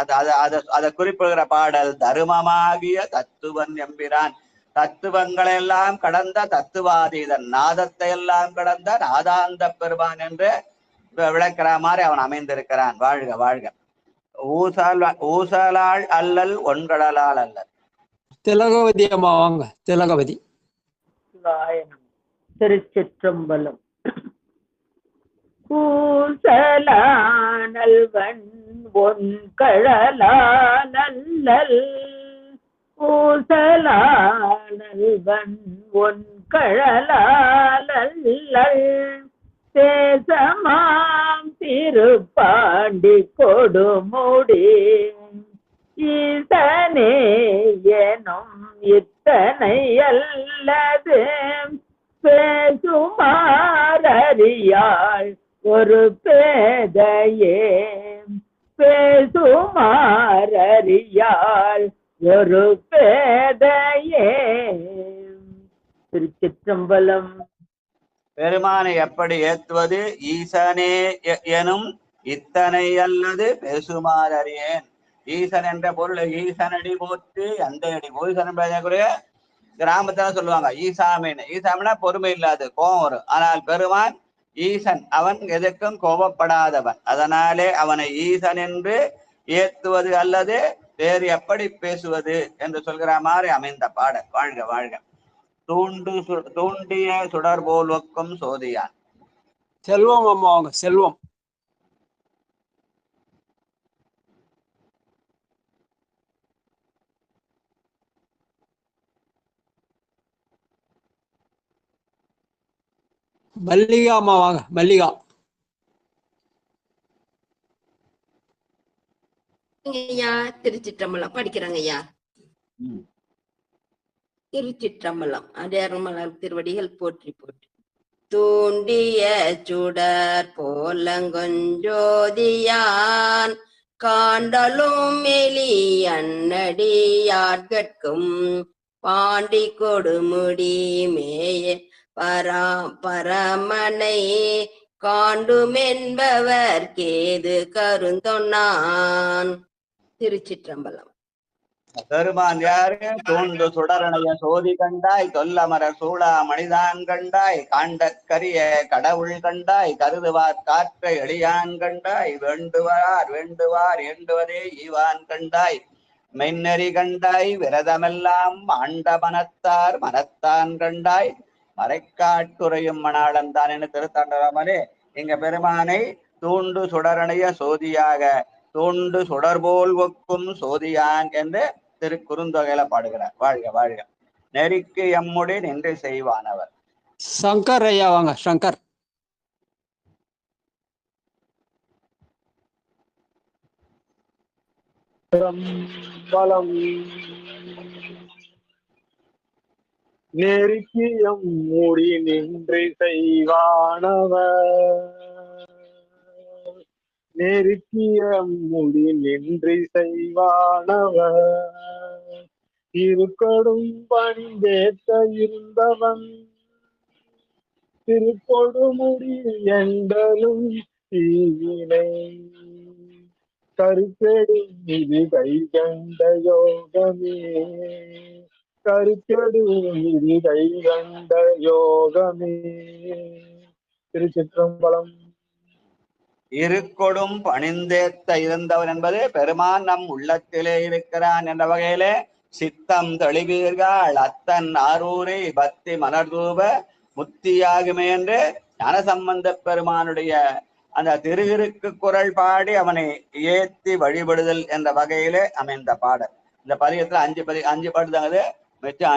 அதை குறிப்பிடுகிற பாடல் தருமமாகிய தத்துவன் எம்பிரான். தத்துவங்களை எல்லாம் கடந்த தத்துவாதீதன், நாதத்தை எல்லாம் கடந்த நாதாந்த பெருமான் என்று விளக்கிற மாதிரி அவன் அமைந்திருக்கிறான். வாழ்க வாழ்க. ஊசலாள் அல்லல் ஒன்கடலால் அல்லல். திலகவதி அம்மா வாங்க. திலகவதி. திருச்சிற்றம்பலம். ஊசலானல்வன் ஒன்கழலால் அல்லல் ஊசலானல்வன் ஒன்கழலால் அல்லல் தேசமாம் திருப்பாண்டி கொடுமுடி ஈசனே எனும் இத்தனை அல்லது பேசுமாறியாள் ஒரு பேதையே பேசுமாறியாள் ஒரு பேதையே. திருச்சிற்றம்பலம். பெருமானை எப்படி ஏத்துவது? ஈசனே எனும் இத்தனை அல்லது பேசுமாறு அறியேன். ஈசன் என்ற பொருள் ஈசனடி போற்றி அந்த அடி ஈசன் கிராமத்துல சொல்லுவாங்க ஈசாமின்னு. ஈசாமினா பொறுமை இல்லாது, கோபம் வரும். ஆனால் பெருமான் ஈசன், அவன் எதற்கும் கோபப்படாதவன். அதனாலே அவனை ஈசன் என்று ஏத்துவது அல்லது வேறு எப்படி பேசுவது என்று சொல்கிற மாதிரி அமைந்த பாடல். வாழ்க வாழ்க. தூண்டிய சுடர் போல் ஒக்கும் சோதியான். செல்வம் அம்மா வாங்க. செல்வம். மல்லிகா அம்மா வாங்க. மல்லிகா. ஐயா திருச்சிற்றம்பலம் படிக்கிறாங்க ஐயா. திருச்சிற்றம்பலம். அடையாளமலர் திருவடிகள் போற்றி போற்றி. தூண்டிய சுடர் போலங்கொஞ்சோதியான் காண்டலும் எலி அன்னடியார்கட்கும் பாண்டி கொடுமுடி மேய பரமனை காண்டுமென்பவர் கேது கருந்தொன்னான். திருச்சிற்றம்பலம். பெருமான் யாரு? தூண்டு சுடரணைய சோதி கண்டாய் தொல்லமர சூழா மனிதான் கண்டாய் காண்டக்கரிய கடவுள் கண்டாய் கருதுவார் காற்ற எளியான் கண்டாய் வேண்டுவார் வேண்டுவார் ஏண்டுவதே ஈவான் கண்டாய் மென்னெறி கண்டாய் விரதமெல்லாம் ஆண்ட மனத்தான் கண்டாய் மறைக்காட்டுரையும் மணாளன் தான் என திருத்தாண்டராமனே எங்க பெருமானை தூண்டு சுடரணைய சோதியாக தூண்டு சுடர்போல் ஒக்கும் சோதியான் என்று திருக்குறுந்தொகையில பாடுகிறார். வாழ்க வாழ்க. நெறிக்கு எம்முடி நின்று செய்வானவர். சங்கர் ஐயா வாங்க. சங்கர். பலம் நெருக்கியம் மூடி நின்று செய்வானவர். நெருக்கியம் மூடி நின்று செய்வானவர். இருக்கடும் பணிந்தேத்த இருந்தவன் திருக்கொடுமுடி என்றலும் தீவினை கருக்கெடும் இது கை கண்ட யோகமே. கருக்கெடும் இது கை கண்ட யோகமே. திருச்சிற்றம்பலம். இருக்கொடும் பணிந்தேத்த இருந்தவன் என்பது பெருமான் நம் உள்ளத்திலே இருக்கிறான் என்ற வகையிலே சித்தம் தெளிவீர்கள் அத்தன் ஆரூரை பக்தி மலர்தூப முத்தியாகுமே என்று ஞானசம்பந்த பெருமானுடைய அந்த திரு குரல் பாடி அவனை ஏத்தி வழிபடுதல் என்ற வகையிலே அமைந்த பாடல். இந்த பதிகத்துல அஞ்சு பாட்டு தாங்க, மிச்சம்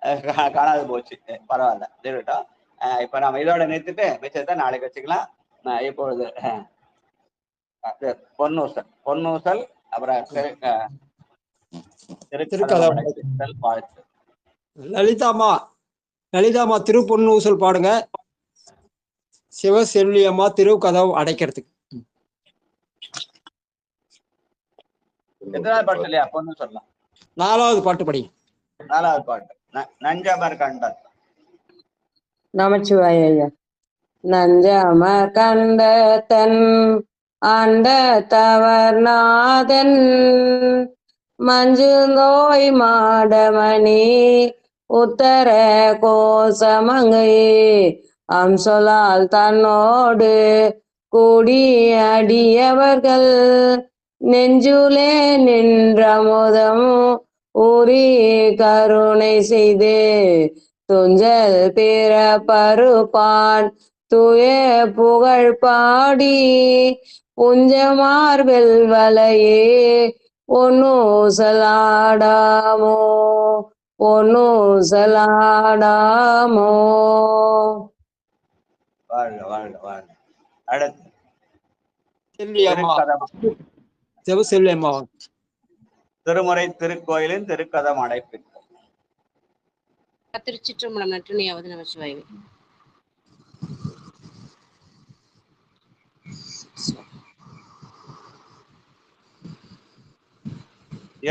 5 காணாது போச்சு. பரவாயில்ல, இருக்கட்டும். இப்ப நம்ம இதோட நிறுத்திட்டு மிச்சத்தை நாளைக்கு வச்சுக்கலாம். இப்பொழுது பொன்னூசல் அப்புறம் வாழ்த்து. லலிதாமா திருப்பொன்னூசல் பாடுங்க. சிவசெல்வியம்மா திருக்கதவு அடைக்கிறதுக்கு. எத்தனாவது பாட்டு இல்லையா? பொண்ணு சொல்லலாம். 4வது பாட்டு படி. 4வது பாட்டு நஞ்சமர் கண்டன். நமச்சிவாய ஐயா. நஞ்சமர் கண்டத்தன் ஆண்ட தவர்நாதன் மஞ்சுந்தோய் மாடமணி உத்தர கோசமங்கை அம்சொலால் தன்னோடு கூடி அடியவர்கள் நெஞ்சுலே நின்றமுதம் ஊறி கருணை செய்து துஞ்சல் பிற பருப்பான் தூய புகழ் பாடி புஞ்சமார்பில் வலையே பொன்னூசலாடாமோ பொன்னூசலாடாமோ. வாழ்க வாழ்க வாழ்க. அடுத்து சிவசெல்வியம்மா. திருமுறை திருக்கோயிலின் திருக்கதம் அடைப்பு. திருச்சிற்றம்பலம். நற்றினையாவது நமச்சிவாயவே.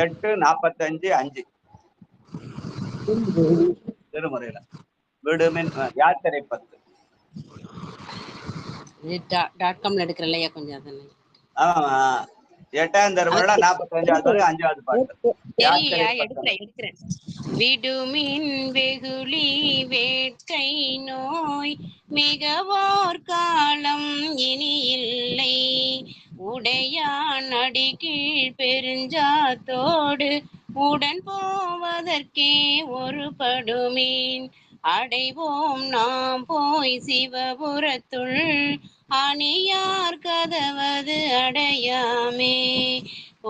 8:45 திருமுறையில விடுமின் யாத்திரை 10. .com எடுக்கிற இல்லையா கொஞ்சம் அதனை. ஆமா 8ஆம் திருமுறையில 45வது 5வது பாட்டு. எடுக்கிறேன். விடுமின் வெகுளி வேட்கை நோய் மிகவோர் காலம் இனி இல்லை உடையான் அடி கீழ் பெருஞ்சாத்தோடு உடன் போவதற்கே ஒரு படுமீன் அடைவோம் நாம் போய் சிவபுரத்துள் அணியார் கதவது அடையாமே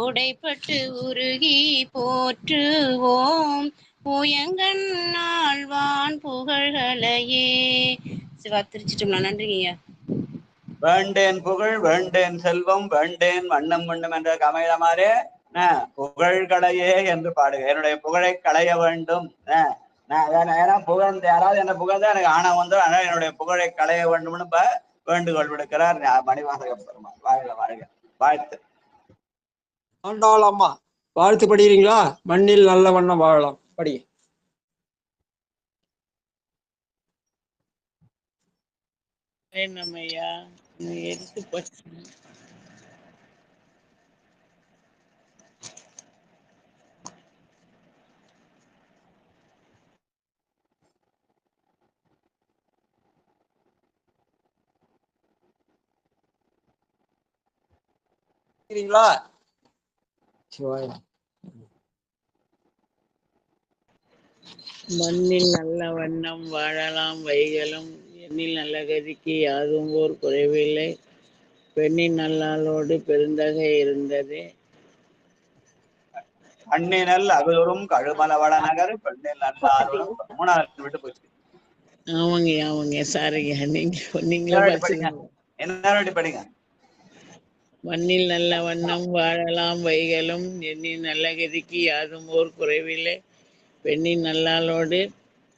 உடைப்பட்டு உருகி போற்றுவோம் புயங்கன் ஆழ்வான் புகழ்களையே. சிவா திருச்சிட்டோம்லாம். நன்றிங்க. வேண்டேன் புகழ் வேண்டேன் செல்வம் வேண்டேன் வண்ணம் வண்ணம் என்ற கமையமாறே புகழ்களையே என்று பாடுக. என்னுடைய புகழை களைய வேண்டும். ஏன்னா புகழ்ந்து யாராவது என்ன புகழ்ந்தா எனக்கு ஆணவம் வந்து, அதனால என்னுடைய புகழை களைய வேண்டும்னு வேண்டுகோள் விடுக்கிறார் மணிவாசக பெருமாள். வாழ்க வாழ்க. வாழ்த்து. ஆண்டாளம்மா வாழ்த்து படிக்கிறீங்களா? மண்ணில் நல்ல வண்ணம் வாழலாம். படி. நம்மையா எடுத்து போச்சு. மண்ணில் நல்ல வண்ணம் வாழலாம் வைகளும் எண்ணில் நல்ல கதிக்கு யாதும் ஓர் குறைவில்லை. பெண்ணின் நல்லாளோடு பெருந்தகை இருந்தது. கண்ணினல் அகுதொரும் கழுமலவள நகர் பெண்ணில் நல்லாரோடும். மூணாவது விட்டு போச்சு. ஆமாங்க சாரிங்க. நீங்களே படிச்சுங்க. என்ன படிங்க. மண்ணில் நல்ல வண்ணம் வாழலாம் வைகளும் எண்ணின் நல்ல கதிக்கு யாதும் ஓர் குறைவில்லை. பெண்ணின் நல்லாளோடு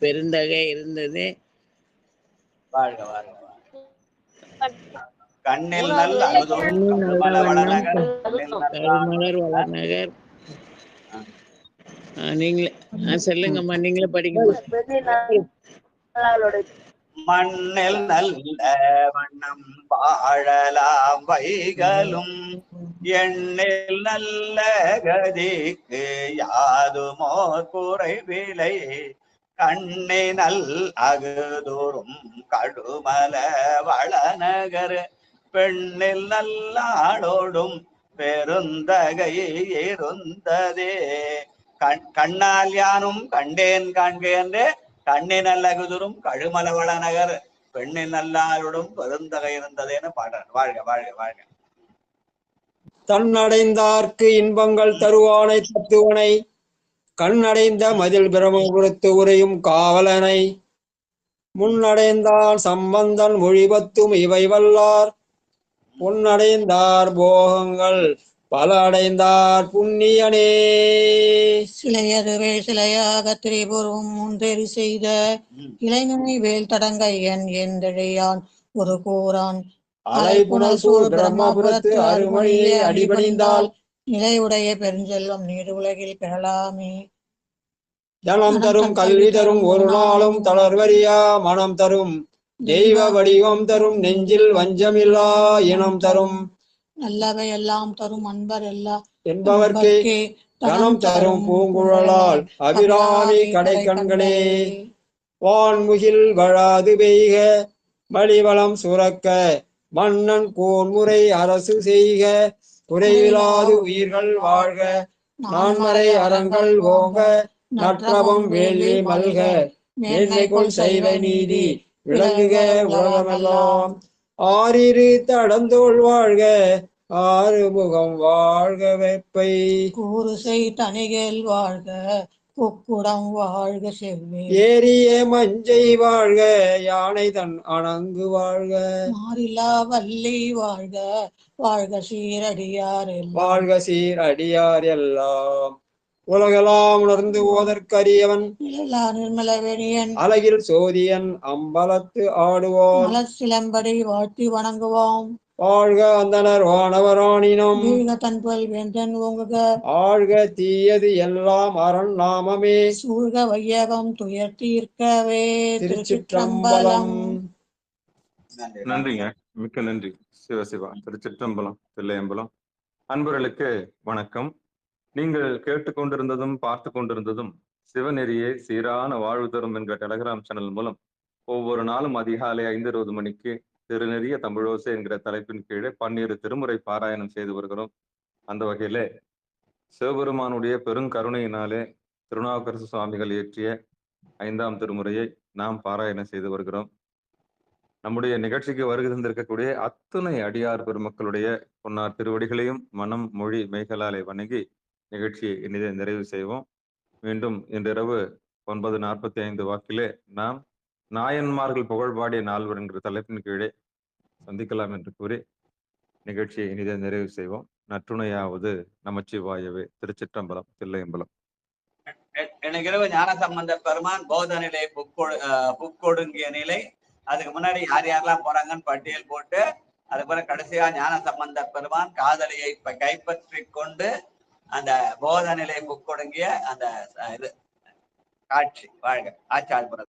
பெருந்தகை இருந்தது. வாழ்க வாழ்க. கண்ணில் நல் அகுதொரும் கழுமலவள நகர் கழுமலர் வளநகர். நீங்களே சொல்லுங்கம்மா, நீங்களே படிக்கணுமா? மண்ணில் நல்ல வண்ணம் வாழலாம் வைகளும் எண்ணில் நல்ல கதிக்கு யாதுமோ குறைவிலை. கண்ணினல் அகுதொரும் கழுமல வளநகர் பெண்ணில் நல்லாளோடும் பெருந்தகை இருந்ததே. கண்ணால் யானும் கண்டேன் காண்கேன் கண்ணினல் அகுதொரும் கழுமலவள நகர் பெண்ணின் நல்லாளோடும் பெருந்தகை இருந்ததேன்னு பாடுறார். வாழ்க வாழ்க வாழ்க. தன்னடைந்தார்க்கு இன்பங்கள் தருவானை தத்துவனை கண்ணடைந்த மதில் பிரமபுரத்து உரையும் காவலனை முன்னடைந்தார் சம்பந்தன் மொழிபத்தும் இவை வல்லார் பொன்னடைந்தார் போகங்கள் பல அடைந்தார் புண்ணியனே. சிலையதுவே சிலையாக திரிபுரம் முன்றெறி செய்த இளைஞனை வேல் தடங்கையன் எந்தழையான் ஒரு கூறான் அலைபுணல் சூழ் பிரம்மபுரத்து அருமொழியே அடிபணிந்தால் நிலையுடைய பெருஞ்செல்வம் நீடு உலகில் பெறலாமே. தனம் தரும் கல்வி தரும் ஒரு நாளும் தளர்வரியா மனம் தரும் தெய்வ வடிவம் தரும் நெஞ்சில் வஞ்சமில்லா இனம் தரும் நல்லவை எல்லாம் தரும் அன்பர் எல்லாம் என்பவர்க்கே தனம் தரும் பூங்குழலால் அபிராமி கடைக்கண்களே. வான்முகில் வழாது பெய்க மலிவளம் சுரக்க மன்னன் கோன்முறை அரசு செய்க குறைவிலாது உயிர்கள் வாழ்க நான்மறை அறங்கள் ஓங்க நற்றவம் வேள்வி மல்க மேன்மைக்குள் செய்வ நீதி விளங்குக உலகமெல்லாம். ஆறிரு தடந்தோள் வாழ்க ஆறுமுகம் வாழ்க வெப்பை கூறுசை தனிகள் வாழ்க குக்குடம் வாழ்க செவ்வே ஏரிய மஞ்சை வாழ்க யானை தன் அணங்கு வாழ்க மாறிலா வள்ளி வாழ்க வாழ்க சீரடியார் வாழ்க சீர் அடியார் எல்லாம். உலகெல்லாம் உணர்ந்து ஓதற்கரியவன் நிர்மலவேணியன் அழகில் சோதியன் அம்பலத்து ஆடுவோம் மலச்சிலம்படி வாழ்த்தி வணங்குவோம். வாழ்க அந்தனர் வானவராணினம் தன் புகழ் வேந்தன் ஓங்குக ஆழ்க தீயது எல்லாம் அரண் நாமமே சூழ்க வையகம் துயர் தீர்க்கவே. திருச்சிற்றம்பலம். நன்றிங்க, மிக்க நன்றி. சிவசிவா. திருச்சிற்றம்பலம், தில்லையம்பலம். அன்பர்களுக்கு வணக்கம். நீங்கள் கேட்டுக்கொண்டிருந்ததும் பார்த்து கொண்டிருந்ததும் சிவநெறியே சீரான வாழ்வு தரும் என்ற டெலகிராம் சேனல் மூலம் ஒவ்வொரு நாளும் அதிகாலை 5:20 மணிக்கு திருநெறிய தமிழோசை என்கிற தலைப்பின் கீழே 12 திருமுறை பாராயணம் செய்து வருகிறோம். அந்த வகையிலே சிவபெருமானுடைய பெருங்கருணையினாலே திருநாவுக்கரசு சுவாமிகள் இயற்றிய 5ஆம் திருமுறையை நாம் பாராயணம் செய்து வருகிறோம். நம்முடைய நிகழ்ச்சிக்கு வருகை தந்திருக்கக்கூடிய அத்துணை அடியார் பெருமக்களுடைய பொன்னார் திருவடிகளையும் மனம் மொழி மெய்களாலே வணங்கி நிகழ்ச்சியை இனிதே நிறைவு செய்வோம். மீண்டும் இன்றிரவு 9:45 வாக்கிலே நாம் நாயன்மார்கள் புகழ்பாடிய நால்வர் என்கிற தலைப்பின் கீழே சந்திக்கலாம் என்று கூறி நிகழ்ச்சியை இனிதே நிறைவு செய்வோம். நற்றுணையாவது நமச்சிவாயவே. திருச்சிற்றம்பலம், தில்லையம்பலம். எனக்கு இரவு ஞான சம்பந்த பெருமான் போத நிலை புக்கொடுங்கிய நிலை. அதுக்கு முன்னாடி யார் யாரெல்லாம் போறாங்கன்னு பட்டியல் போட்டு அதுபோல கடைசியா ஞான சம்பந்த பெருமான் காதலியை கைப்பற்றி கொண்டு அந்த போத நிலை புக்கொடுங்கிய அந்த இது காட்சி. வாழ்க ஆச்சார்